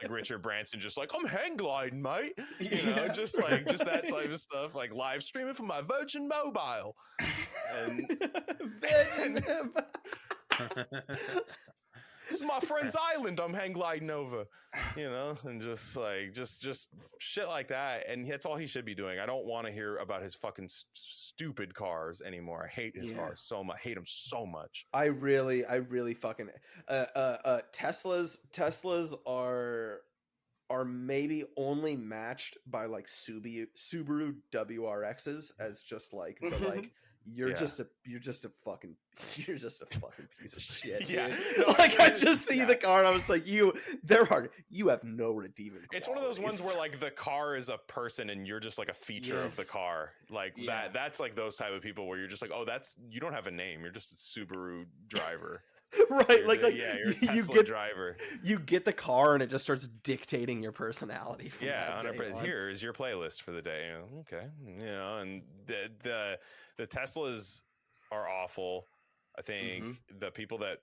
Speaker 3: Like Richard Branson just like, I'm hang gliding, mate, you know, just that type of stuff, like live streaming from my Virgin Mobile and this is my friend's island I'm hang gliding over, you know, and just like just shit like that. And that's all he should be doing. I don't want to hear about his fucking stupid cars anymore. I hate his cars so much. I hate him so much.
Speaker 2: I really fucking Teslas are maybe only matched by like Subaru WRXs as just like the like you're just a fucking piece of shit.
Speaker 3: Yeah,
Speaker 2: no, like I just see the car and I was like, you have no redeeming qualities.
Speaker 3: It's one of those ones where like the car is a person and you're just like a feature of the car. Like that's like those type of people where you're just like, oh, you don't have a name. You're just a Subaru driver.
Speaker 2: Right,
Speaker 3: you're a Tesla driver.
Speaker 2: You get the car and it just starts dictating your personality. From
Speaker 3: Here is your playlist for the day. Okay, you know, and the Teslas are awful. I think the people that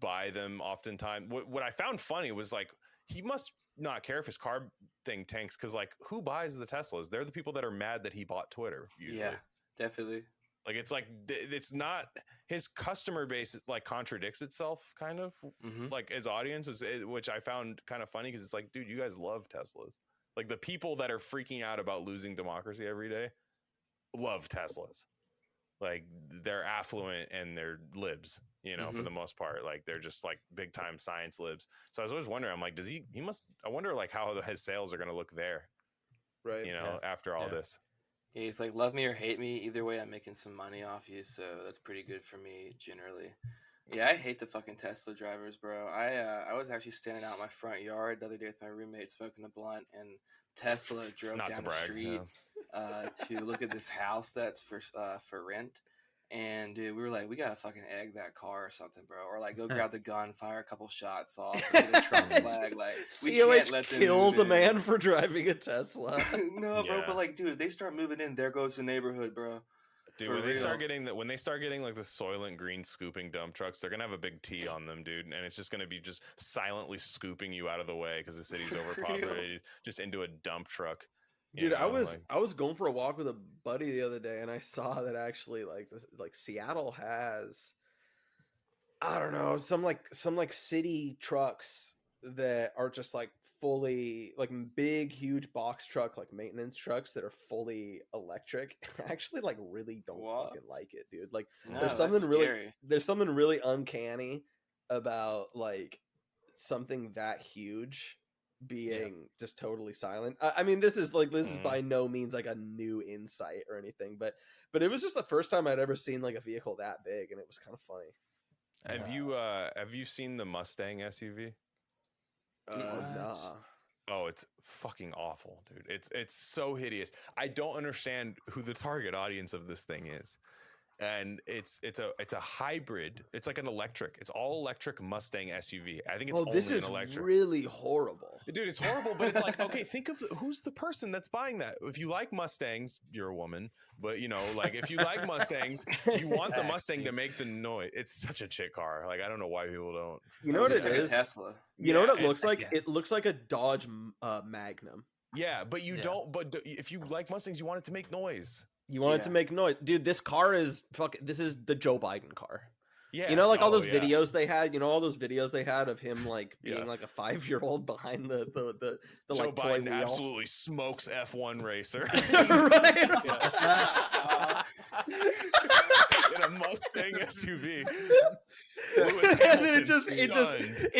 Speaker 3: buy them oftentimes. What I found funny was like he must not care if his car thing tanks because like who buys the Teslas? They're the people that are mad that he bought Twitter. Usually.
Speaker 1: Yeah, definitely.
Speaker 3: Like it's not his customer base like contradicts itself kind of like his audience which I found kind of funny because it's like, dude, you guys love Teslas. Like the people that are freaking out about losing democracy every day love Teslas. Like they're affluent and they're libs, you know, for the most part. Like they're just like big time science libs. So I was always wondering, I'm like, I wonder like how his sales are going to look there,
Speaker 2: right?
Speaker 3: You know, after all this.
Speaker 1: Yeah, he's like, love me or hate me, either way I'm making some money off you, so that's pretty good for me generally. Yeah, I hate the fucking Tesla drivers, bro. I was actually standing out in my front yard the other day with my roommate smoking a blunt, and Tesla drove down the street to look at this house that's for rent. And dude, we were like, we gotta fucking egg that car or something, bro, or like go grab the gun, fire a couple shots off, get a Trump flag. Like we can't let them
Speaker 2: kills a man for driving a Tesla.
Speaker 1: No, bro, but like, dude, if they start moving in, there goes the neighborhood, bro.
Speaker 3: Dude, when they start getting like the Soylent Green scooping dump trucks, they're gonna have a big T on them, dude, and it's just gonna be just silently scooping you out of the way because the city's overpopulated, just into a dump truck.
Speaker 2: Dude, I was going for a walk with a buddy the other day, and I saw that actually like Seattle has, I don't know, some city trucks that are just like fully like big huge box truck like maintenance trucks that are fully electric. I actually like really don't fucking like it, dude. Like there's something really uncanny about like something that huge being just totally silent. I mean, this is by no means like a new insight or anything, but it was just the first time I'd ever seen like a vehicle that big, and it was kind of funny.
Speaker 3: Have you seen the Mustang SUV?
Speaker 2: Nah.
Speaker 3: Oh, it's fucking awful, dude. It's so hideous. I don't understand who the target audience of this thing is. And it's a hybrid. It's like an electric. It's all electric Mustang SUV. I think it's only
Speaker 2: this
Speaker 3: an
Speaker 2: is
Speaker 3: electric.
Speaker 2: really horrible,
Speaker 3: Dude. It's horrible, but it's like, okay, think of who's the person that's buying that. If you like Mustangs, you're a woman, but you know, like if you like Mustangs, you want the Mustang to make the noise. It's such a chick car. Like I don't know why people don't.
Speaker 2: You know what it
Speaker 1: like
Speaker 2: is?
Speaker 1: A Tesla.
Speaker 2: You know what it looks like? It looks like a Dodge Magnum.
Speaker 3: Yeah, but you don't. But if you like Mustangs, you want it to make noise.
Speaker 2: You want it to make noise, dude. This car is this is the Joe Biden car.
Speaker 3: Yeah,
Speaker 2: you know, like all those videos they had. You know, all those videos they had of him like being like a 5-year-old behind the
Speaker 3: Joe
Speaker 2: like
Speaker 3: Biden
Speaker 2: toy wheel.
Speaker 3: absolutely smokes F1 racer.
Speaker 2: Right.
Speaker 3: In a Mustang SUV.
Speaker 2: And it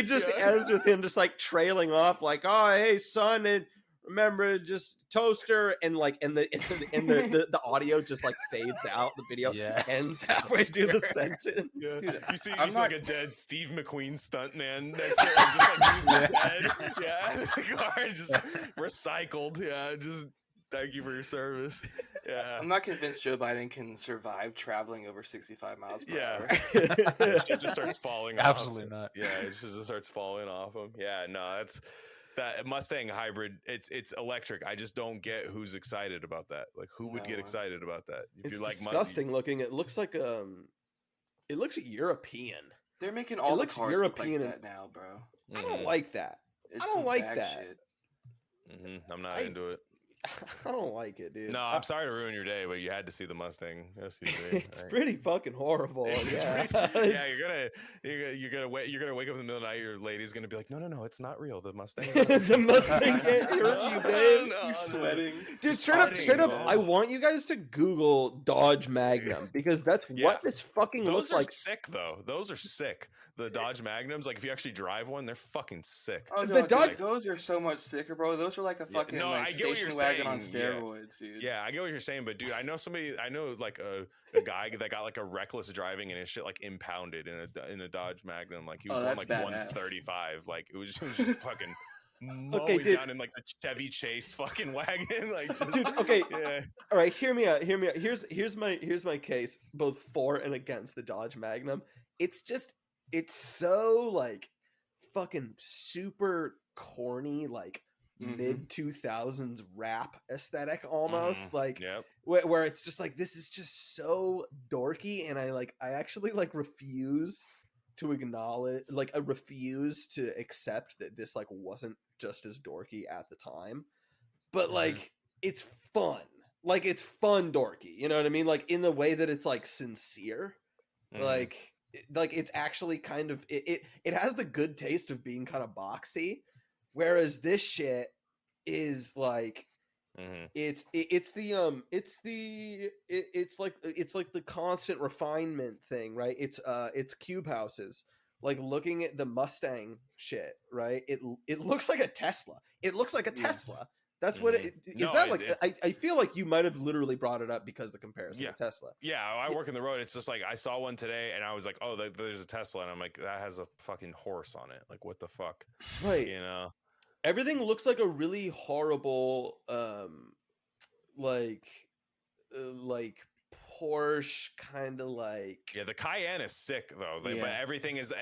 Speaker 2: just ends with him just like trailing off, like, oh hey son, and remember just toaster, and like the audio just like fades out. The video ends halfway through the sentence.
Speaker 3: Yeah.
Speaker 2: Dude,
Speaker 3: you see like a dead Steve McQueen stuntman next to him, just like using his head. Yeah, the car is just recycled. Yeah, just thank you for your service. Yeah,
Speaker 1: I'm not convinced Joe Biden can survive traveling over 65 miles per hour.
Speaker 3: Shit just starts falling off.
Speaker 4: Absolutely not.
Speaker 3: Yeah, it just starts falling off him. Yeah, no, that's that Mustang hybrid. It's electric. I just don't get who's excited about that. Like, who would get excited about that? If
Speaker 2: it's
Speaker 3: you like
Speaker 2: disgusting looking. It looks like it looks European.
Speaker 1: They're making all the cars European look like that now, bro.
Speaker 2: I don't like that. I don't like that.
Speaker 3: I'm not into it.
Speaker 2: I don't like it, dude.
Speaker 3: No, I'm sorry to ruin your day, but you had to see the Mustang SUV.
Speaker 2: It's pretty fucking horrible. Yeah,
Speaker 3: you're gonna wake up in the middle of the night. Your lady's gonna be like, no, it's not real. The Mustang.
Speaker 2: The Mustang can't hear you, babe.
Speaker 1: You're sweating,
Speaker 2: dude. Straight up. I want you guys to Google Dodge Magnum, because that's what this fucking looks like.
Speaker 3: Those are sick, though. Those are sick. The Dodge Magnums, like if you actually drive one, they're fucking sick.
Speaker 1: Oh, no, those are so much sicker, bro. Those are like a fucking station wagon on steroids, dude.
Speaker 3: Yeah, I get what you're saying, but dude, I know like a guy that got like a reckless driving and his shit like impounded in a Dodge Magnum. Like he was going like 135. Like it was just fucking mowing down in like the Chevy Chase fucking wagon. Like just,
Speaker 2: dude, okay. Yeah. All right, hear me out. Here's my case, both for and against the Dodge Magnum. It's so like fucking super corny, like mid 2000s rap aesthetic almost, like where it's just like, this is just so dorky, and I actually like refuse to acknowledge, like I refuse to accept that this like wasn't just as dorky at the time, but like it's fun, like it's fun dorky, you know what I mean, like in the way that it's like sincere, like it's actually kind of it has the good taste of being kind of boxy, whereas this shit is like it's like the constant refinement thing, right? It's cube houses, like looking at the Mustang shit, right? It looks like a Tesla. It looks like a Tesla. That's what it is. No, that like I feel like you might have literally brought it up because the comparison to Tesla.
Speaker 3: Yeah, I work in the road. It's just like I saw one today and I was like, oh, there's a Tesla, and I'm like, that has a fucking horse on it. Like, what the fuck?
Speaker 2: Right.
Speaker 3: You know,
Speaker 2: everything looks like a really horrible, like Porsche kind of like.
Speaker 3: Yeah, the Cayenne is sick though. But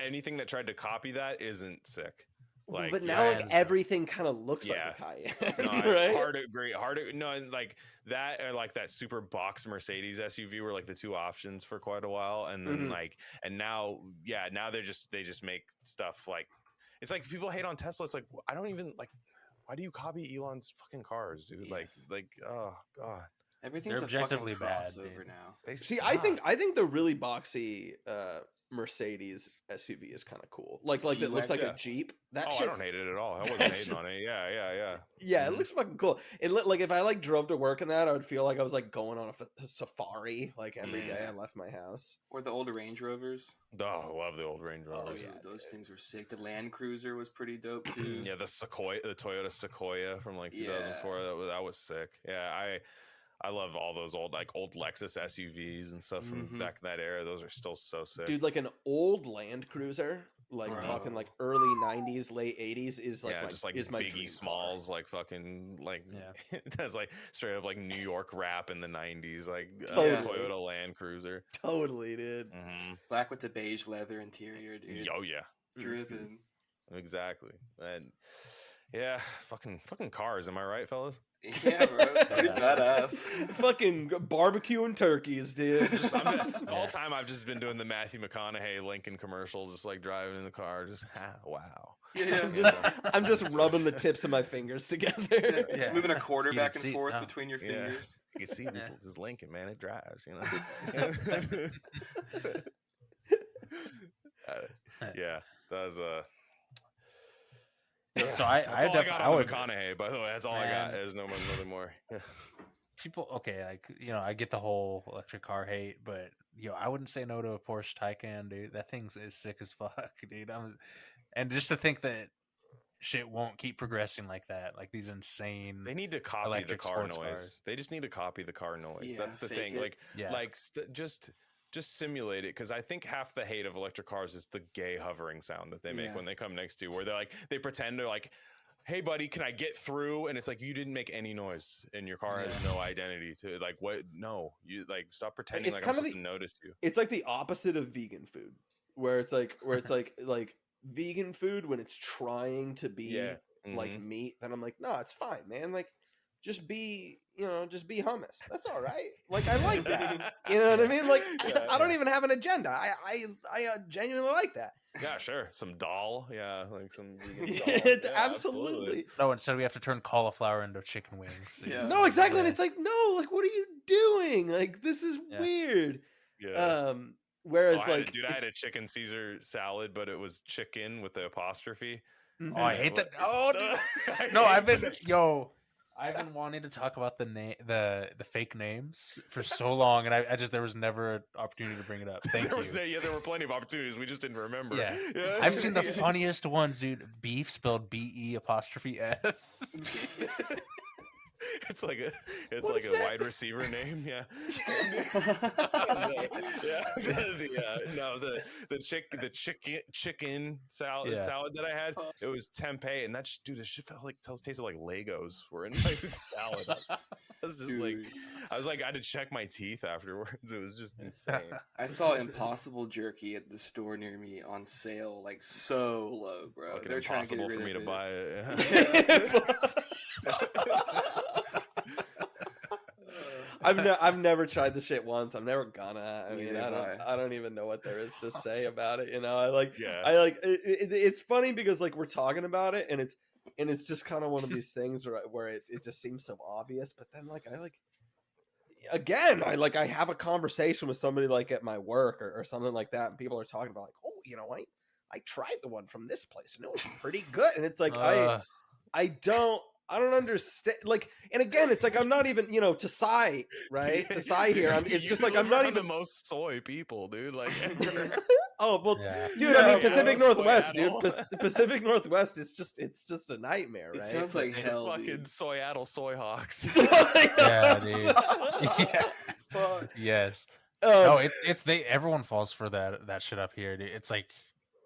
Speaker 3: anything that tried to copy that isn't sick. Like,
Speaker 2: but now like everything kind of looks like a Cayenne.
Speaker 3: No,
Speaker 2: right?
Speaker 3: Hard to agree. And like that, or like that super box Mercedes SUV were like the two options for quite a while, and then now they just make stuff like, it's like people hate on Tesla. It's like, I don't even like, why do you copy Elon's fucking cars, dude?
Speaker 1: Yes.
Speaker 3: Like oh god,
Speaker 1: everything's objectively bad over now.
Speaker 2: I think the really boxy Mercedes SUV is kind of cool. Like that looks like
Speaker 3: yeah.
Speaker 2: a Jeep. That
Speaker 3: I don't hate it at all. I wasn't hating on it. Yeah.
Speaker 2: Yeah, it looks fucking cool. It like if I like drove to work in that, I would feel like I was like going on a safari like every day I left my house.
Speaker 1: Or the old Range Rovers.
Speaker 3: Oh, I love the old Range Rovers.
Speaker 1: Those things were sick. The Land Cruiser was pretty dope too.
Speaker 3: Yeah, the Toyota Sequoia from like 2004. That was sick. Yeah, I love all those old Lexus SUVs and stuff from back in that era. Those are still so sick.
Speaker 2: Dude, like an old Land Cruiser, like talking like early 90s, late 80s is like
Speaker 3: is my Biggie Smalls, like fucking like that's like straight up like New York rap in the 90s, like Toyota Land Cruiser.
Speaker 2: Totally, dude.
Speaker 1: Black with the beige leather interior, dude.
Speaker 3: Oh yeah.
Speaker 1: Dripping.
Speaker 3: Exactly. And yeah, fucking cars, am I right, fellas?
Speaker 1: Yeah, bro. Pretty badass.
Speaker 2: Fucking barbecue and turkeys, dude.
Speaker 3: The whole time I've just been doing the Matthew McConaughey Lincoln commercial, just like driving in the car, just wow.
Speaker 2: I'm just rubbing the tips of my fingers together.
Speaker 1: Just moving a quarter back and forth between your fingers.
Speaker 3: You can see this Lincoln, man. It drives, you know. Yeah, that was
Speaker 4: So I
Speaker 3: would McConaughey. By the way, that's all I got. There's nothing more.
Speaker 4: People, okay, like I get the whole electric car hate, but I wouldn't say no to a Porsche Taycan, dude. That thing's is sick as fuck, dude. And just to think that shit won't keep progressing like that, like these insane.
Speaker 3: They need to copy the car noise. Cars. They just need to copy the car noise.
Speaker 1: Yeah,
Speaker 3: that's the thing. Just simulate it, because I think half the hate of electric cars is the gay hovering sound that they make when they come next to you, where they pretend they're like, hey buddy, can I get through? And it's like, you didn't make any noise and your car has no identity to like, what? No, you like, stop pretending like I'm supposed to notice you.
Speaker 2: It's like the opposite of vegan food, where it's like like vegan food when it's trying to be like meat, then I'm like, no, it's fine, man. Like just be hummus. That's all right. Like I like that. You know what I mean? Like I don't even have an agenda. I genuinely like that.
Speaker 3: Yeah, sure. Some dal. Yeah, like some vegan dal.
Speaker 2: Absolutely.
Speaker 4: No, instead we have to turn cauliflower into chicken wings.
Speaker 2: No, exactly. And it's like, no, like what are you doing? Like this is weird.
Speaker 3: Yeah.
Speaker 2: Whereas
Speaker 3: I had a chicken Caesar salad, but it was chicken with the apostrophe.
Speaker 4: Oh, I hate that. Oh, dude. No, I've been wanting to talk about the fake names for so long, and I just there was never an opportunity to bring it up. Thank you.
Speaker 3: There were plenty of opportunities. We just didn't remember.
Speaker 4: Yeah. I've seen the funniest ones, dude. Beef spelled BE''F.
Speaker 3: It's like a wide receiver name. Yeah. The chicken salad that I had, it was tempeh, and that this shit felt like tasted like Legos were in my salad. I was just I had to check my teeth afterwards. It was just insane.
Speaker 1: I saw Impossible Jerky at the store near me on sale, like so low, bro.
Speaker 3: They're trying to get rid of it. For me to buy it.
Speaker 2: I've never tried the shit once. I'm never gonna. I mean, I don't even know what there is to say about it. It's funny because like we're talking about it, and it's just kind of one of these things where it just seems so obvious. But then I have a conversation with somebody like at my work or something like that, and people are talking about like, oh, I tried the one from this place and it was pretty good, and it's like I don't understand. Like, and again, it's like I'm not even, to Psy, right? To Psy here. It's just like I'm not even
Speaker 3: the most soy people, dude. Like,
Speaker 2: oh well, dude. I mean, Pacific Northwest, dude. The Pacific Northwest. It's just a nightmare, right?
Speaker 1: It sounds like hell,
Speaker 3: fucking
Speaker 1: dude.
Speaker 3: Soyaddle soy hawks.
Speaker 4: Yeah, dude. Yeah. Yes. No, everyone falls for that shit up here, dude. It's like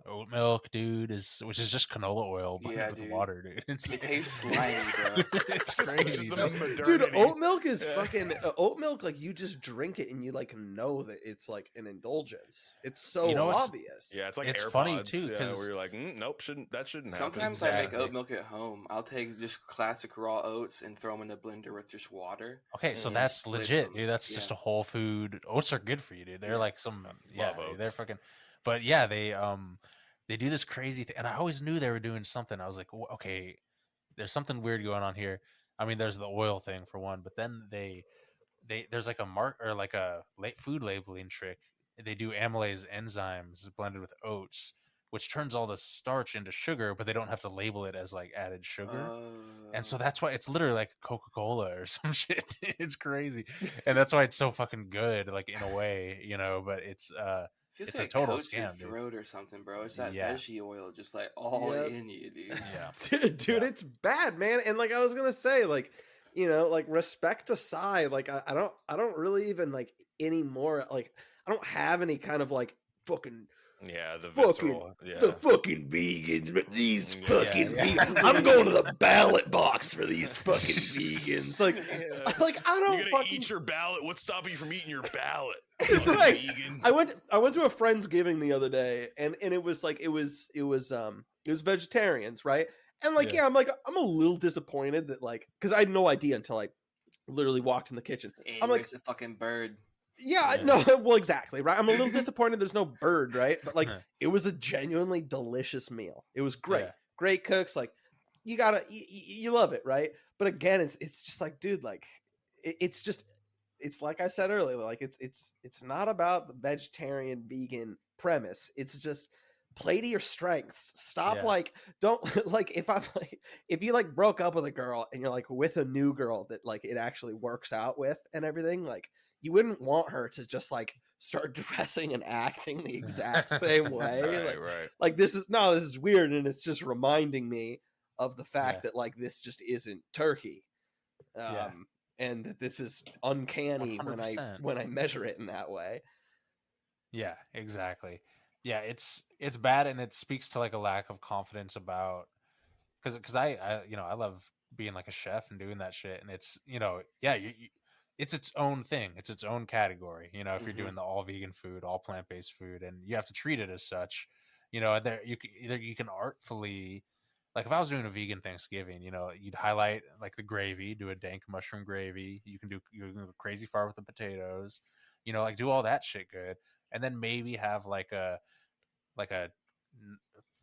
Speaker 4: oat milk, dude, which is just canola oil with water, dude.
Speaker 1: It tastes slimy, bro.
Speaker 4: It's crazy,
Speaker 2: dude. Oat milk is fucking oat milk. Like you just drink it and you like know that it's like an indulgence. It's so obvious.
Speaker 3: Yeah, it's like
Speaker 4: it's
Speaker 3: AirPods,
Speaker 4: funny too because
Speaker 3: where you're like, nope, shouldn't happen.
Speaker 1: Sometimes I make oat milk at home. I'll take just classic raw oats and throw them in a blender with just water.
Speaker 4: Okay, so that's legit, dude. That's just a whole food. Oats are good for you, dude. They're like some they're fucking. But yeah, they do this crazy thing, and I always knew they were doing something. I was like, okay, there's something weird going on here. I mean, there's the oil thing for one, but then there's like a mark or like a late food labeling trick, they do amylase enzymes blended with oats, which turns all the starch into sugar, but they don't have to label it as like added sugar. And so that's why it's literally like Coca-Cola or some shit. It's crazy. And that's why it's so fucking good, like in a way, but it's
Speaker 1: feels
Speaker 4: it's
Speaker 1: like
Speaker 4: a total
Speaker 1: coats your
Speaker 4: scam, dude.
Speaker 1: throat or something, bro. It's that
Speaker 4: Yeah.
Speaker 1: veggie oil just like all
Speaker 2: Yep.
Speaker 1: in you, dude.
Speaker 4: Yeah.
Speaker 2: Dude, it's bad, man. And like I was gonna say, like, like respect aside, like I don't really even like anymore. Like I don't have any kind of like fucking
Speaker 3: The
Speaker 2: fucking
Speaker 3: visceral.
Speaker 2: the fucking vegans, but these
Speaker 3: Yeah.
Speaker 2: fucking
Speaker 4: Yeah.
Speaker 2: vegans. I'm going to the ballot box for these fucking vegans. Like, like I don't
Speaker 3: You're gonna
Speaker 2: fucking
Speaker 3: eat your ballot. What's stopping you from eating your ballot?
Speaker 2: Right.
Speaker 3: Vegan.
Speaker 2: I went to a Friendsgiving the other day, and it was like it was vegetarians, right? And like
Speaker 4: Yeah.
Speaker 2: I'm a little disappointed that like because I had no idea until I literally walked in the kitchen.
Speaker 1: Hey,
Speaker 2: I'm like,
Speaker 1: where's the fucking bird?
Speaker 2: yeah,
Speaker 4: Yeah.
Speaker 2: no, well, exactly, right? I'm a little disappointed there's no bird, right? But like it was a genuinely delicious meal. It was great,
Speaker 4: Yeah.
Speaker 2: great cooks. Like you gotta, you love it, right? But again, it's just like, dude, like it's just. It's like I said earlier, like it's not about the vegetarian vegan premise. It's just play to your strengths. Stop
Speaker 4: Yeah.
Speaker 2: like don't like if you like broke up with a girl and you're like with a new girl that like it actually works out with and everything, like you wouldn't want her to just like start dressing and acting the exact same way.
Speaker 3: Right.
Speaker 2: Like this is weird, and it's just reminding me of the fact that like this just isn't Turkey.
Speaker 4: Yeah.
Speaker 2: And that this is uncanny
Speaker 4: 100%.
Speaker 2: when I measure it in that way.
Speaker 4: Yeah, exactly. Yeah, it's bad, and it speaks to like a lack of confidence about because I I love being like a chef and doing that shit, and it's it's its own thing, it's its own category. If you're doing the all vegan food, all plant based food, and you have to treat it as such. There you can artfully. Like if I was doing a vegan Thanksgiving, you'd highlight like the gravy, do a dank mushroom gravy. You can go crazy far with the potatoes, like do all that shit good, and then maybe have like a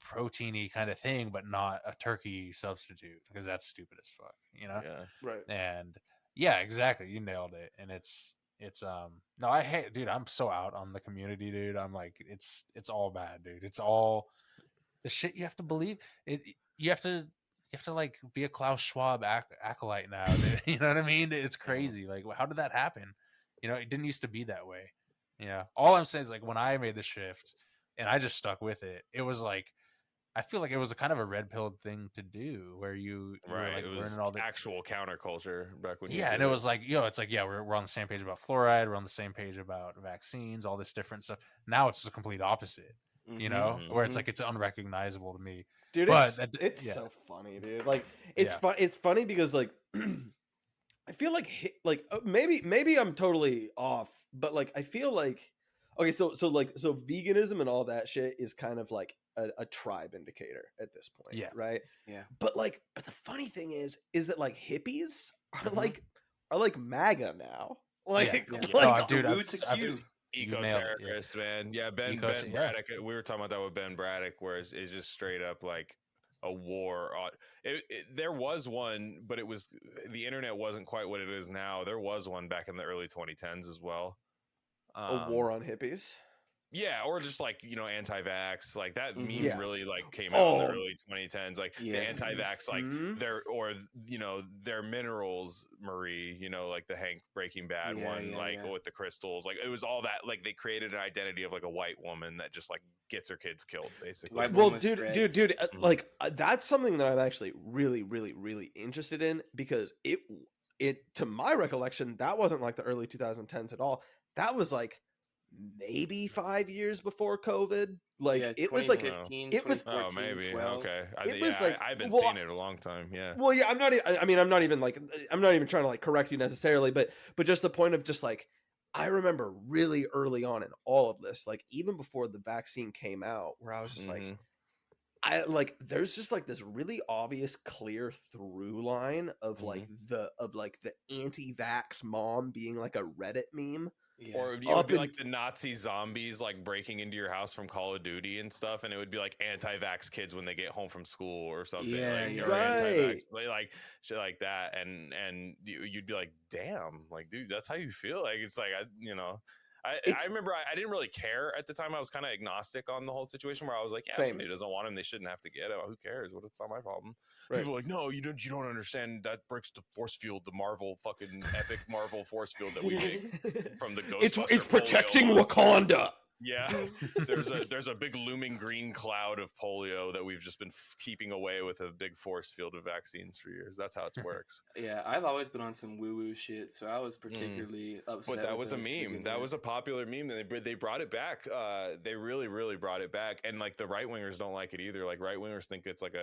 Speaker 4: proteiny kind of thing, but not a turkey substitute because that's stupid as fuck,
Speaker 3: Yeah.
Speaker 2: Right.
Speaker 4: And yeah, exactly, you nailed it. And it's no, I hate, dude. I'm so out on the community, dude. I'm like, it's all bad, dude. It's all the shit you have to believe it. You have to like be a Klaus Schwab acolyte now. Dude. You know what I mean? It's crazy. Like, how did that happen? It didn't used to be that way. All I'm saying is like when I made the shift and I just stuck with it, it was like I feel like it was a kind of a red pilled thing to do where you were like
Speaker 3: it was
Speaker 4: learning all the
Speaker 3: actual counterculture back when.
Speaker 4: And it was like it's like we're on the same page about fluoride, we're on the same page about vaccines, all this different stuff. Now it's the complete opposite. Where it's like it's unrecognizable to me,
Speaker 2: dude.
Speaker 4: But
Speaker 2: it's so funny, dude. Like it's fun. It's funny because like I feel like maybe I'm totally off, but like I feel like okay, so veganism and all that shit is kind of like a tribe indicator at this point, right?
Speaker 1: Yeah.
Speaker 2: But the funny thing is that like hippies are like MAGA now, like
Speaker 4: dude,
Speaker 3: eco-terrorists, man. Yeah, Ben Braddock. We were talking about that with Ben Braddock, where it's just straight up like a war. There was one, but it was the internet wasn't quite what it is now. There was one back in the early 2010s as well.
Speaker 2: A war on hippies.
Speaker 3: Yeah, or just like anti-vax, like that meme really like came out in the early 2010s. Like the anti-vax, like their minerals, Marie, like the Hank Breaking Bad one, with the crystals. Like it was all that. Like they created an identity of like a white woman that just like gets her kids killed, basically.
Speaker 2: Well, dude, like that's something that I'm actually really, really, really interested in because it to my recollection that wasn't like the early 2010s at all. That was like maybe 5 years before COVID. Like it was like
Speaker 1: 15,
Speaker 2: it was
Speaker 3: maybe
Speaker 1: 12.
Speaker 3: okay. I've been seeing it a long time. Yeah.
Speaker 2: Well, yeah, I'm not even trying to like correct you necessarily, but just the point of just like I remember really early on in all of this, like even before the vaccine came out, where I was just like there's just like this really obvious clear through line of like the anti-vax mom being like a Reddit meme.
Speaker 3: Yeah. Or it would be like the Nazi zombies like breaking into your house from Call of Duty and stuff, and it would be like anti-vax kids when they get home from school or something. Anti-vax, like shit like that, and you'd be like, damn, like dude, that's how you feel. Like it's like I remember I didn't really care at the time. I was kind of agnostic on the whole situation where I was like, yeah, if somebody doesn't want him, they shouldn't have to get it. Who cares? It's not my problem. Right. People are like, no, you don't understand. That breaks the force field, the Marvel fucking epic Marvel force field that we make from the Ghostbuster.
Speaker 5: It's protecting Wakanda.
Speaker 3: Yeah, there's a big looming green cloud of polio that we've just been keeping away with a big force field of vaccines for years. That's how it works.
Speaker 1: Yeah, I've always been on some woo-woo shit, so I was particularly upset.
Speaker 3: But that was a meme. That was a popular meme, and they brought it back. They really, really brought it back. And like the right wingers don't like it either. Like right wingers think it's like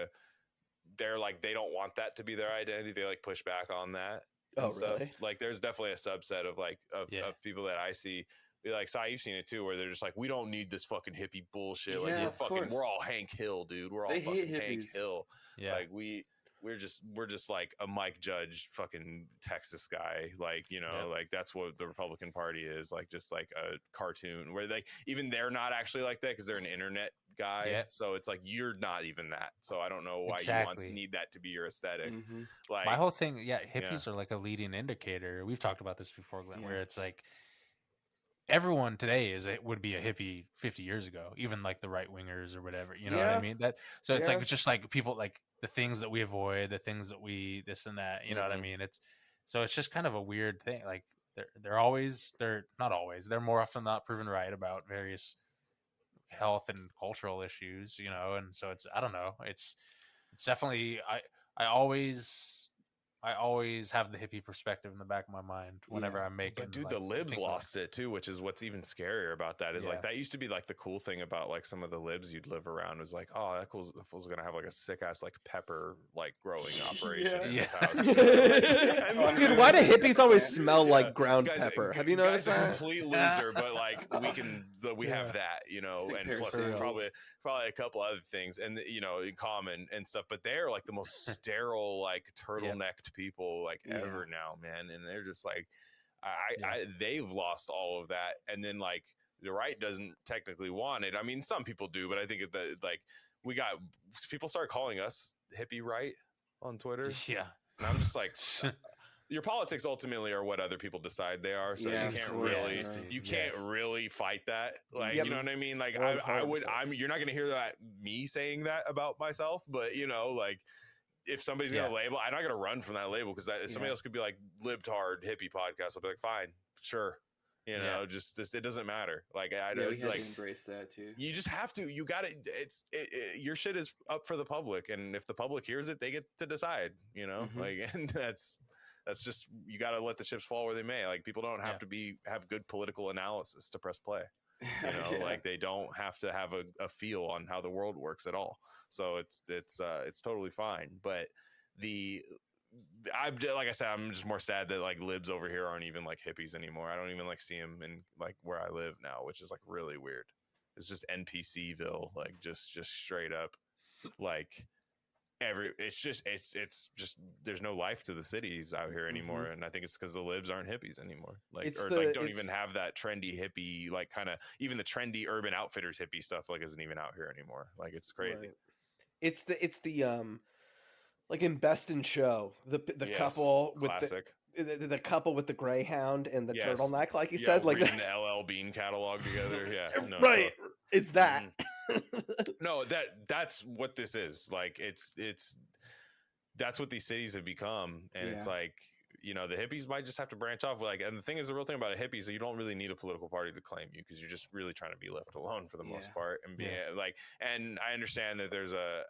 Speaker 3: they're like they don't want that to be their identity. They like push back on that.
Speaker 5: Oh,
Speaker 3: stuff.
Speaker 5: really?
Speaker 3: Like there's definitely a subset of of people that I see. Like, Sai, you've seen it too, where they're just like, we don't need this fucking hippie bullshit.
Speaker 1: Yeah,
Speaker 3: Like, we're all Hank Hill, dude. We're all fucking Hank Hill.
Speaker 4: Yeah.
Speaker 3: Like, we're just like a Mike Judge fucking Texas guy. Like, like that's what the Republican Party is. Like, just like a cartoon where even they're not actually like that because they're an internet guy. Yeah. So it's like, you're not even that. So I don't know why you need that to be your aesthetic.
Speaker 4: Mm-hmm.
Speaker 3: Like
Speaker 4: my whole thing, hippies are like a leading indicator. We've talked about this before, Glenn, where it's like, everyone today would be a hippie 50 years ago, even like the right wingers or whatever, you know what I mean? It's like, it's just like people like the things that we avoid, the things that we, this and that, you know what I mean? It's just kind of a weird thing. Like they're not always, they're more often not proven right about various health and cultural issues, And so I don't know. It's definitely, I always have the hippie perspective in the back of my mind whenever I'm making.
Speaker 3: But dude, the libs lost it too, which is what's even scarier about that. Is like that used to be like the cool thing about like some of the libs you'd live around was like, oh, that fool's gonna have like a sick ass like pepper like growing operation in his house.
Speaker 5: Dude, why do hippies always smell like ground pepper? Have you noticed that?
Speaker 3: A complete loser, but like we have that, and plus probably a couple other things, and in common and stuff. But they're like the most sterile, like turtlenecked people like ever now, man, and they're just like they've lost all of that. And then like the right doesn't technically want it. I mean, some people do, but I think that like people start calling us hippie right on Twitter.
Speaker 4: Yeah,
Speaker 3: and I'm just like your politics ultimately are what other people decide they are, so you can't really fight that. Like, you know what I mean? Like you're not gonna hear that me saying that about myself, but like if somebody's gonna label, I'm not gonna run from that label because somebody else could be like libtard hippie podcast. I'll be like, fine, sure, just it doesn't matter. Like I don't
Speaker 1: like to embrace that too.
Speaker 3: You just have to. You got it. Your shit is up for the public, and if the public hears it, they get to decide. Like, and that's just, you got to let the chips fall where they may. Like people don't have to have good political analysis to press play. Like they don't have to have a feel on how the world works at all. So it's totally fine. But like I said, I'm just more sad that like libs over here aren't even like hippies anymore. I don't even like see them in like where I live now, which is like really weird. It's just NPCville, like just straight up like it's just there's no life to the cities out here anymore. And I think it's because the libs aren't hippies anymore, don't even have that trendy hippie, like kind of even the trendy Urban Outfitters hippie stuff like isn't even out here anymore. Like it's crazy.
Speaker 5: Right. It's the like in Best in Show, the couple with the couple with the greyhound and the turtleneck, like you said, like
Speaker 3: reading the LL Bean catalog together.
Speaker 5: Right. It's that.
Speaker 3: No, that's what this is. Like that's what these cities have become. And it's like, the hippies might just have to branch off. Like, and the thing is, the real thing about a hippie is that you don't really need a political party to claim you, because you're just really trying to be left alone for the most part. And be like, and I understand that there's a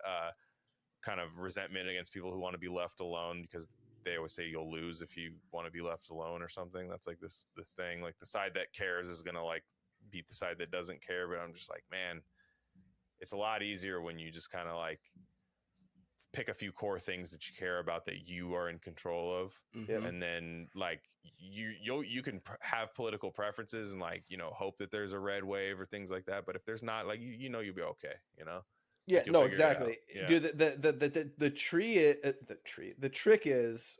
Speaker 3: kind of resentment against people who want to be left alone, because they always say you'll lose if you want to be left alone or something. That's like this thing, like the side that cares is going to like beat the side that doesn't care. But I'm just like, man, it's a lot easier when you just kind of like pick a few core things that you care about that you are in control of. And then like you can have political preferences and like, hope that there's a red wave or things like that. But if there's not, like, you'll be okay,
Speaker 5: Yeah,
Speaker 3: like
Speaker 5: no, exactly. Dude, the trick is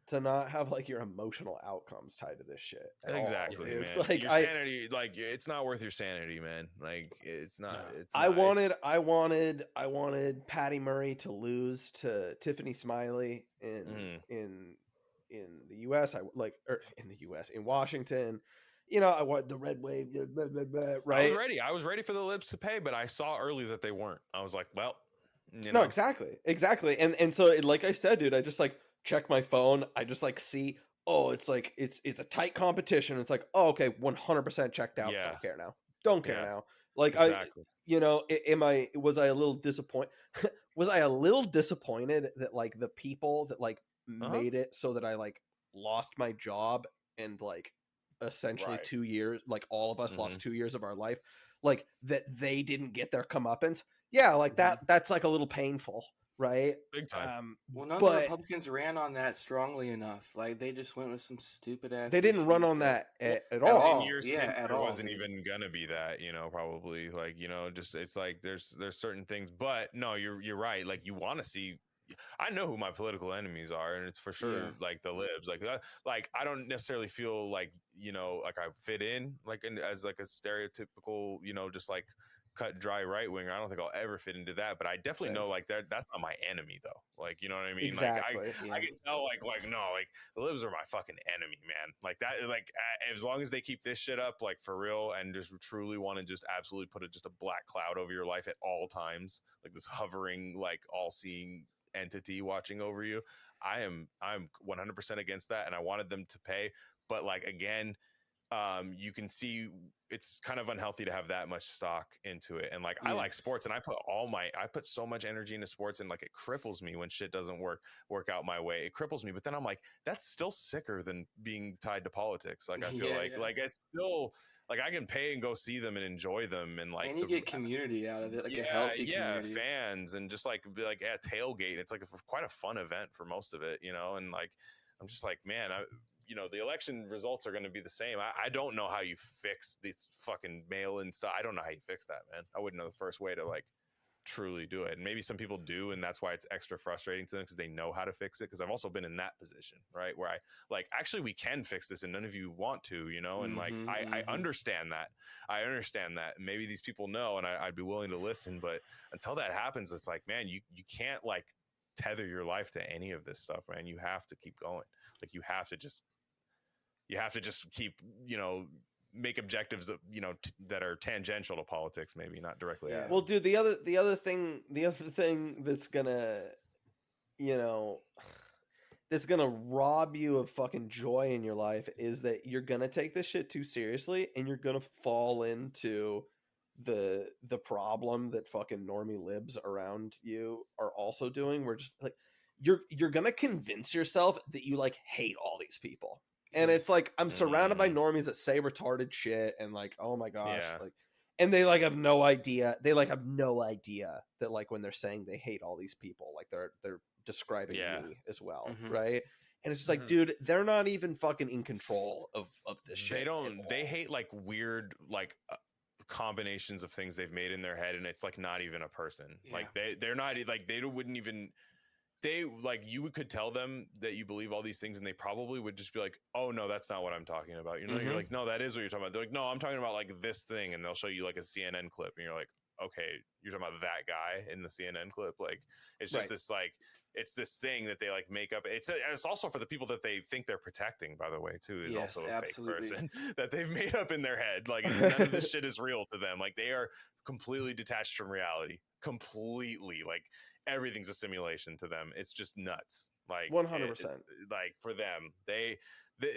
Speaker 5: to not have like your emotional outcomes tied to this shit.
Speaker 3: Exactly, man.
Speaker 5: It's like
Speaker 3: your sanity, like it's not worth your sanity, man. Like it's not.
Speaker 5: No.
Speaker 3: It's.
Speaker 5: I wanted Patty Murray to lose to Tiffany Smiley in the U.S. In Washington. I want the red wave, blah, blah, blah, right?
Speaker 3: I was ready for the libs to pay, but I saw early that they weren't. I was like, well,
Speaker 5: No, exactly. And so, like I said, dude, I just like check my phone. I just like see, oh, it's like it's a tight competition. It's like, oh, okay, 100% checked out.
Speaker 3: Yeah.
Speaker 5: Don't care now. Don't care now. Like
Speaker 3: exactly.
Speaker 5: was I a little disappointed? Was I a little disappointed that like the people that like made it so that I like lost my job and like essentially 2 years, like all of us lost 2 years of our life, like that they didn't get their comeuppance. Yeah, like that's like a little painful, right?
Speaker 3: Big time.
Speaker 1: Well, none of the Republicans ran on that strongly enough. Like they just went with some stupid ass.
Speaker 5: They didn't run on that at all.
Speaker 3: It wasn't even gonna be that, probably like, just it's like there's certain things, but no, you're right. Like you want to see. I know who my political enemies are, and it's for sure like the libs. Like I don't necessarily feel like like I fit in like as like a stereotypical just like cut dry right winger. I don't think I'll ever fit into that, but I definitely know like that's not my enemy though. Like you know what I mean?
Speaker 5: Exactly.
Speaker 3: Like I can tell like no, like the libs are my fucking enemy, man. Like that, like as long as they keep this shit up, like for real, and just truly want to just absolutely put just a black cloud over your life at all times, like this hovering, like all-seeing entity watching over you. I'm 100% against that, and I wanted them to pay, but like again, you can see it's kind of unhealthy to have that much stock into it. And like I like sports, and I put so much energy into sports, and like it cripples me when shit doesn't work out my way. It cripples me, but then I'm like, that's still sicker than being tied to politics. Like I feel like it's still like I can pay and go see them and enjoy them, and like
Speaker 1: you get community out of it, like a healthy community.
Speaker 3: Fans, and just like at tailgate, it's like quite a fun event for most of it, and like I'm just like, man, the election results are going to be the same. I don't know how you fix this fucking mail-in stuff. I don't know how you fix that, man. I wouldn't know the first way to like truly do it. And maybe some people do, and that's why it's extra frustrating to them because they know how to fix it. Because I've also been in that position, right, where I like actually we can fix this, and none of you want to, and like I understand that. I understand that. Maybe these people know, and I'd be willing to listen. But until that happens, it's like, man, you can't like tether your life to any of this stuff, man. You have to keep going. Like you have to just keep, make objectives of, that are tangential to politics, maybe not directly.
Speaker 5: Well, dude, the other thing that's gonna, that's gonna rob you of fucking joy in your life is that you're gonna take this shit too seriously, and you're gonna fall into the problem that fucking normie libs around you are also doing. We're just like, you're gonna convince yourself that you like hate all these people. And it's like, I'm surrounded by normies that say retarded shit, and like, oh my gosh, like, and they like have no idea. They like have no idea that like when they're saying they hate all these people, like they're describing me as well, right? And it's just like, dude, they're not even fucking in control of this shit.
Speaker 3: They hate like weird like combinations of things they've made in their head, and it's like not even a person. Like they're not like they wouldn't even. They like you could tell them that you believe all these things, and they probably would just be like, "Oh no, that's not what I'm talking about." You're like, "No, that is what you're talking about." They're like, "No, I'm talking about like this thing," and they'll show you like a CNN clip, and you're like, "Okay, you're talking about that guy in the CNN clip." Like, it's just this like it's this thing that they like make up. It's also for the people that they think they're protecting. By the way, too, is also a fake person that they've made up in their head. Like none of this shit is real to them. Like they are completely detached from reality. Completely like. Everything's a simulation to them. It's just nuts. Like
Speaker 5: 100%.
Speaker 3: Like for them, they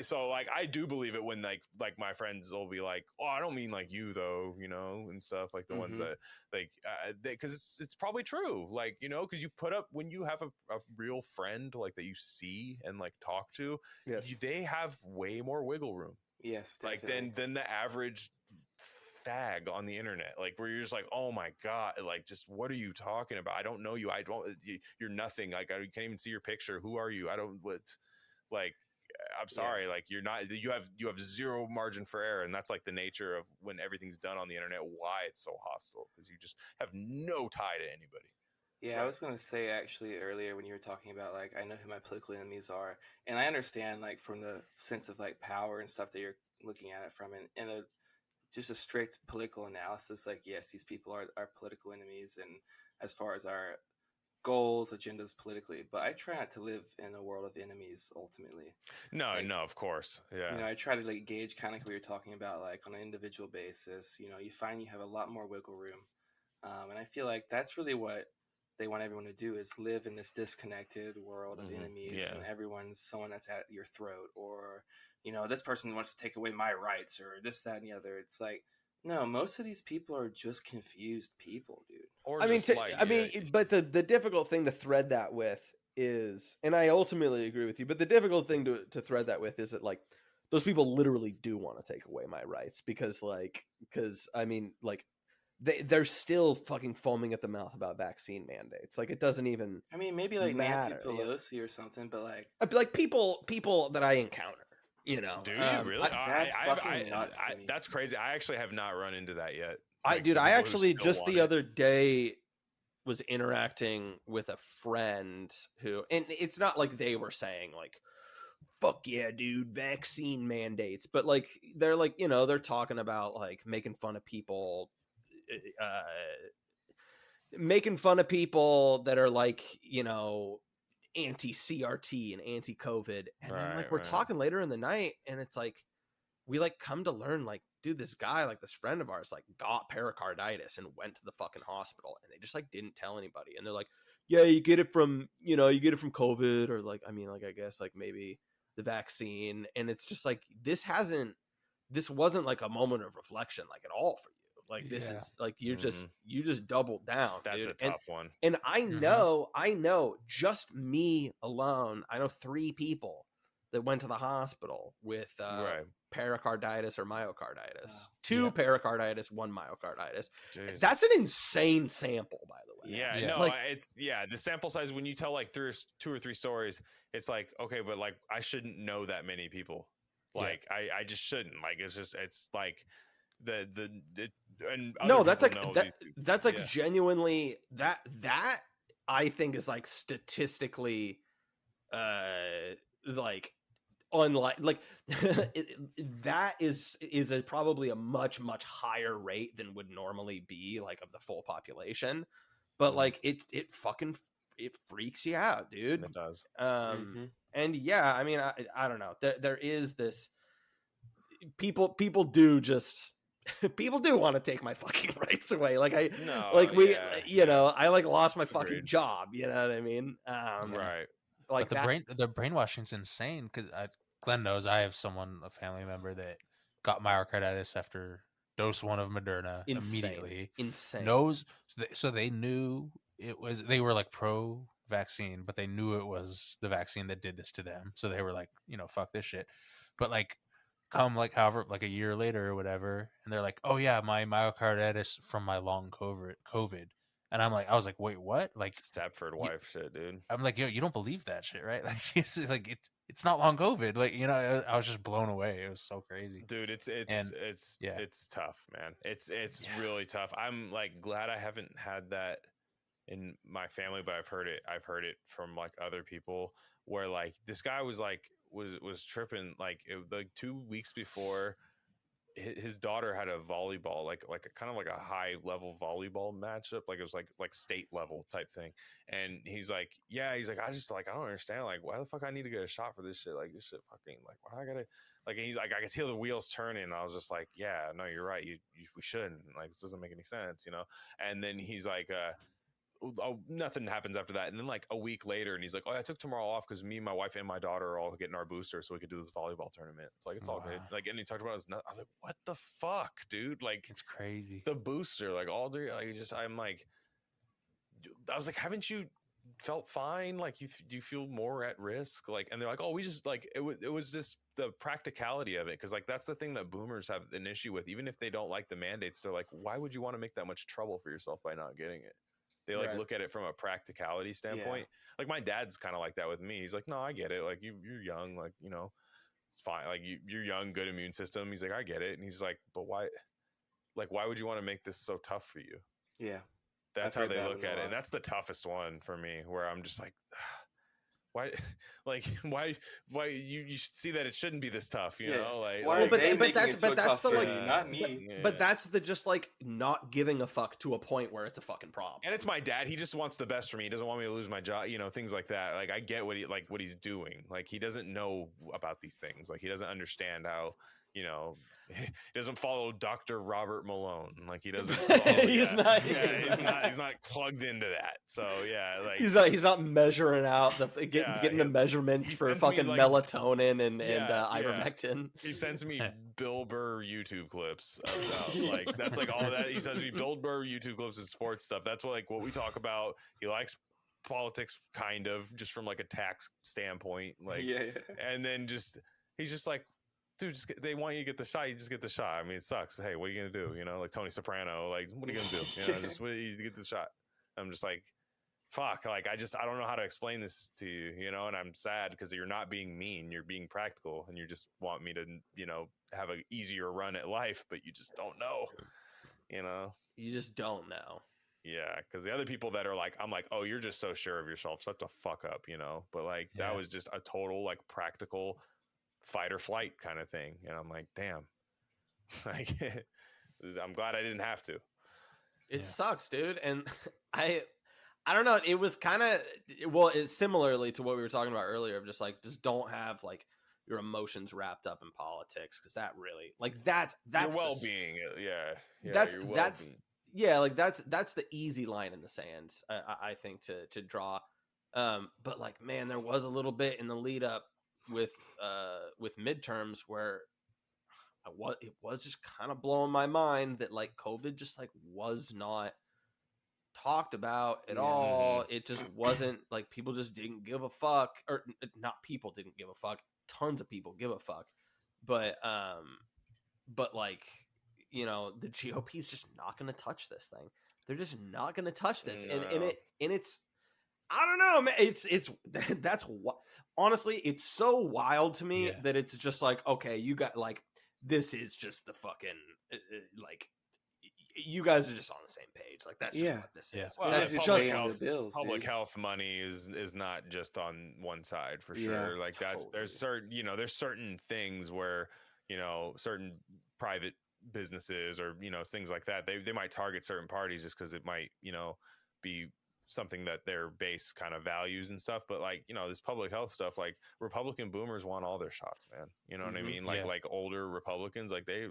Speaker 3: so like I do believe it when like my friends will be like, "Oh, I don't mean like you though," and stuff like the ones that like because it's probably true. Like because you put up when you have a real friend like that you see and like talk to, they have way more wiggle room.
Speaker 1: Yes, definitely.
Speaker 3: Like than the average fag on the internet, like where you're just like, oh my god, like just what are you talking about? I don't know you. You're nothing. Like I can't even see your picture. Who are you? I don't what. Like I'm sorry. Like you're not. You have zero margin for error, and that's like the nature of when everything's done on the internet. Why it's so hostile because you just have no tie to anybody.
Speaker 1: Yeah, I was gonna say actually earlier when you were talking about like I know who my political enemies are, and I understand like from the sense of like power and stuff that you're looking at it from, and just a strict political analysis, like yes, these people are political enemies, and as far as our goals, agendas politically, but I try not to live in a world of enemies ultimately.
Speaker 3: No,
Speaker 1: Like,
Speaker 3: no, of course. Yeah.
Speaker 1: I try to like gauge kind of like what you're talking about, like on an individual basis. You find you have a lot more wiggle room, and I feel like that's really what they want everyone to do is live in this disconnected world of enemies,
Speaker 3: Yeah.
Speaker 1: and everyone's someone that's at your throat, or this person wants to take away my rights, or this, that, and the other. It's like, no, most of these people are just confused people, dude.
Speaker 3: Or
Speaker 5: I mean,
Speaker 3: just like,
Speaker 5: but the difficult thing to thread that with is, and I ultimately agree with you, but the difficult thing to thread that with is that like those people literally do want to take away my rights because I mean, like they're still fucking foaming at the mouth about vaccine mandates. Like it doesn't even.
Speaker 1: I mean, maybe like
Speaker 5: matter,
Speaker 1: Nancy Pelosi or something, but
Speaker 5: like people that I encounter.
Speaker 3: do you really?
Speaker 1: That's fucking nuts to me.
Speaker 3: That's crazy. I actually have not run into that yet.
Speaker 5: I
Speaker 3: Like, the
Speaker 5: I
Speaker 3: people who
Speaker 5: actually
Speaker 3: still
Speaker 5: just
Speaker 3: want
Speaker 5: the
Speaker 3: it.
Speaker 5: other day was interacting with a friend who, and it's not like they were saying like, fuck yeah, dude, vaccine mandates, but like they're like, they're talking about like making fun of people that are like, anti-CRT and anti-COVID. And then like we're talking later in the night and it's like we like come to learn like, dude, this guy, like this friend of ours, like got pericarditis and went to the fucking hospital and they just like didn't tell anybody. And they're like, yeah, you get it from COVID, or like, I mean, like, I guess like maybe the vaccine. And it's just like, this wasn't like a moment of reflection, like at all for you. Like this is like, you just doubled down.
Speaker 3: That's
Speaker 5: dude.
Speaker 3: a tough one.
Speaker 5: And I know just me alone, I know 3 people that went to the hospital with pericarditis or myocarditis.
Speaker 1: Wow.
Speaker 5: 2 pericarditis, 1 myocarditis.
Speaker 3: Jesus.
Speaker 5: That's an insane sample, by the way.
Speaker 3: Yeah,
Speaker 4: Yeah.
Speaker 3: no,
Speaker 5: Like,
Speaker 3: it's the sample size when you tell like 2 or 3 stories, it's like, okay, but like I shouldn't know that many people. Like I just shouldn't. Like it's like and
Speaker 5: no,
Speaker 3: other
Speaker 5: that's like
Speaker 3: people know
Speaker 5: that's like genuinely that I think is like statistically like unlike like that is probably a much higher rate than would normally be like of the full population, but like it freaks you out, dude.
Speaker 3: It does.
Speaker 5: And yeah, I mean, I don't know, there is this people do just people do want to take my fucking rights away. Like I like lost my fucking
Speaker 3: Agreed.
Speaker 5: job, you know what I mean?
Speaker 3: Right.
Speaker 5: Like
Speaker 4: but the brainwashing's insane because Glenn knows I have a family member that got myocarditis after dose 1 of Moderna immediately.
Speaker 5: Insane.
Speaker 4: Knows so they knew they were like pro vaccine, but they knew it was the vaccine that did this to them. So they were like, fuck this shit. But like come like however like a year later or whatever, and they're like, oh yeah, my myocarditis from my long COVID. And I was like, wait, what? Like
Speaker 3: Stepford wife shit, dude.
Speaker 4: I'm like, yo, you don't believe that shit, right? Like it's not long COVID. Like, I was just blown away. It was so crazy.
Speaker 3: Dude, it's tough, man. It's really tough. I'm like glad I haven't had that in my family, but I've heard it from like other people where like this guy was like was tripping like 2 weeks before his daughter had a volleyball, like a kind of like a high level volleyball matchup, like it was like state level type thing. And he's like, I don't understand, like why the fuck I need to get a shot for this shit, like this shit fucking like why I gotta like. And he's like, I can feel the wheels turning. And I was just like, yeah, no, you're right, we shouldn't, like this doesn't make any sense, And then he's like, nothing happens after that. And then like a week later, and he's like, I took tomorrow off because me, my wife, and my daughter are all getting our booster so we could do this volleyball tournament. It's like, it's all good. Like, and he talked about his nut. I was like, what the fuck, dude? Like,
Speaker 4: it's crazy.
Speaker 3: The booster, like all day, like I'm like, I was like, haven't you felt fine? Like, do you feel more at risk? Like, and they're like, oh, we just like it was just the practicality of it, because like that's the thing that boomers have an issue with. Even if they don't like the mandates, they're like, why would you want to make that much trouble for yourself by not getting it? They like look at it from a practicality standpoint. Yeah. Like my dad's kind of like that with me. He's like, no, I get it. Like you're young, like, it's fine. Like you're young, good immune system. He's like, I get it. And he's like, but why? Like, why would you want to make this so tough for you?
Speaker 1: Yeah.
Speaker 3: That's how they look at it. And that's the toughest one for me, where I'm just like, why, like, why you should see that it shouldn't be this tough, you
Speaker 1: Yeah.
Speaker 3: know? Like,
Speaker 1: Why are
Speaker 3: like,
Speaker 5: but
Speaker 1: they
Speaker 5: but
Speaker 1: making
Speaker 5: that's-
Speaker 1: it so
Speaker 5: but that's
Speaker 1: tough
Speaker 5: the,
Speaker 1: for
Speaker 5: like-
Speaker 1: you, not me?
Speaker 3: yeah.
Speaker 5: But that's the just like not giving a fuck to a point where it's a fucking problem.
Speaker 3: And it's my dad. He just wants the best for me. He doesn't want me to lose my job, you know, things like that. Like I get what he's doing. Like he doesn't know about these things. Like he doesn't understand how, you know, he doesn't follow Dr. Robert Malone. Like he doesn't follow,
Speaker 5: He's
Speaker 3: he's not plugged into that. So yeah, like
Speaker 5: he's not measuring out getting the measurements
Speaker 3: he
Speaker 5: for
Speaker 3: sends me,
Speaker 5: fucking
Speaker 3: like-
Speaker 5: melatonin and
Speaker 3: Yeah.
Speaker 5: ivermectin.
Speaker 3: he sends me Bill Burr YouTube clips about like that's like all that. He sends me Bill Burr YouTube clips and sports stuff. That's what we talk about. He likes politics kind of just from like a tax standpoint. Like
Speaker 1: yeah.
Speaker 3: and then he's just like, dude, they want you to get the shot. You just get the shot. I mean, it sucks. Hey, what are you gonna do? You know, like Tony Soprano. Like, what are you gonna do? You know, just you get the shot. I'm just like, fuck. Like, I don't know how to explain this to you. You know, and I'm sad because you're not being mean. You're being practical, and you just want me to, you know, have an easier run at life, but you just don't know. You know.
Speaker 5: You just don't know.
Speaker 3: Yeah, because the other people that are like, I'm like, oh, you're just so sure of yourself. Shut the fuck up, you know. But like, that was just a total like practical fight or flight kind of thing, and I'm like, damn. Like, I'm glad I didn't have to.
Speaker 5: It sucks, dude. And I don't know. It was kind of it's similarly to what we were talking about earlier of just like just don't have like your emotions wrapped up in politics because that really like that's
Speaker 3: your well-being.
Speaker 5: That's
Speaker 3: your well-being.
Speaker 5: Yeah, like that's the easy line in the sand, I think to draw. But like, man, there was a little bit in the lead up with midterms where it was just kind of blowing my mind that like COVID just like was not talked about at all. It just wasn't like people just didn't give a fuck, or not people didn't give a fuck. Tons of people give a fuck, but like, you know, the GOP is just not going to touch this thing. They're just not going to touch this,
Speaker 3: No.
Speaker 5: and it's I don't know, man. It's that's what honestly, it's so wild to me that it's just like, okay, you got like this is just the fucking like you guys are just on the same page. Like that's just what this is.
Speaker 3: Well,
Speaker 5: that's
Speaker 1: just
Speaker 3: public
Speaker 1: paying
Speaker 3: health,
Speaker 1: the bills,
Speaker 3: public
Speaker 1: dude.
Speaker 3: health money is not just on one side for sure.
Speaker 1: Yeah,
Speaker 3: Like that's there's certain things where, you know, certain private businesses or, you know, things like that, they might target certain parties just because it might, you know, be something that their base kind of values and stuff. But like, you know, this public health stuff, like Republican boomers want all their shots, man. You know what I mean? Like older Republicans, like they're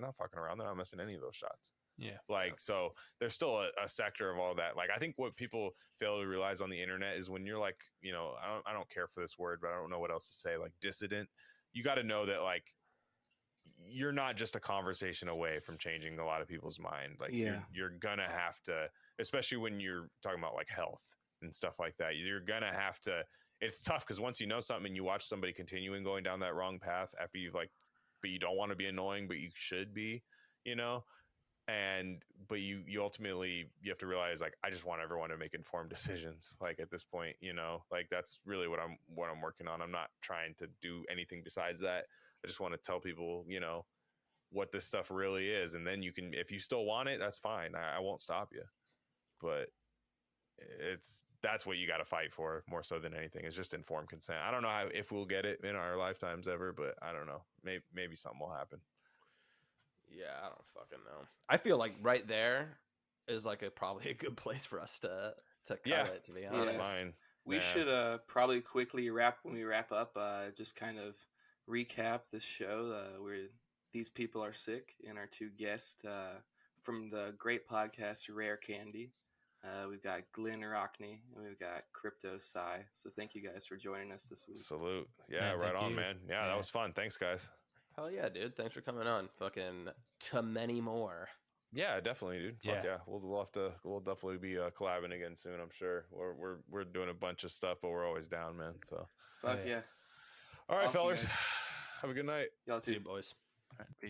Speaker 3: not fucking around. They're not missing any of those shots.
Speaker 4: Yeah.
Speaker 3: Like, so there's still a sector of all that. Like, I think what people fail to realize on the internet is when you're like, you know, I don't care for this word, but I don't know what else to say. Like dissident, you got to know that like, you're not just a conversation away from changing a lot of people's mind. Like you're gonna have to, especially when you're talking about like health and stuff like that, you're gonna have to, it's tough because once you know something and you watch somebody continuing going down that wrong path after you've like, but you don't want to be annoying, but you should be, you know, but you ultimately, you have to realize like, I just want everyone to make informed decisions. Like at this point, you know, like that's really what I'm working on. I'm not trying to do anything besides that. I just want to tell people, you know, what this stuff really is. And then you can, if you still want it, that's fine. I won't stop you. But that's what you got to fight for more so than anything. It's just informed consent. I don't know if we'll get it in our lifetimes ever, but I don't know. Maybe something will happen.
Speaker 5: Yeah, I don't fucking know. I feel like right there is like probably a good place for us to cut it, to be honest.
Speaker 3: That's fine.
Speaker 1: We should probably quickly when we wrap up, just kind of recap this show where these people are sick and our two guests from the great podcast Rare Candy. We've got Glen Rockney and we've got Crypto Psy. So thank you guys for joining us this week.
Speaker 3: Salute. Yeah, right on, man. Yeah, that was fun. Thanks, guys.
Speaker 5: Hell yeah, dude. Thanks for coming on. Fucking to many more.
Speaker 3: Yeah, definitely, dude. Fuck yeah. We'll definitely be collabing again soon, I'm sure. We're doing a bunch of stuff, but we're always down, man. So
Speaker 1: fuck yeah.
Speaker 3: All right,
Speaker 1: awesome,
Speaker 3: fellas.
Speaker 1: Guys.
Speaker 3: Have a good night.
Speaker 1: Y'all too.
Speaker 5: See you, boys.
Speaker 4: All right.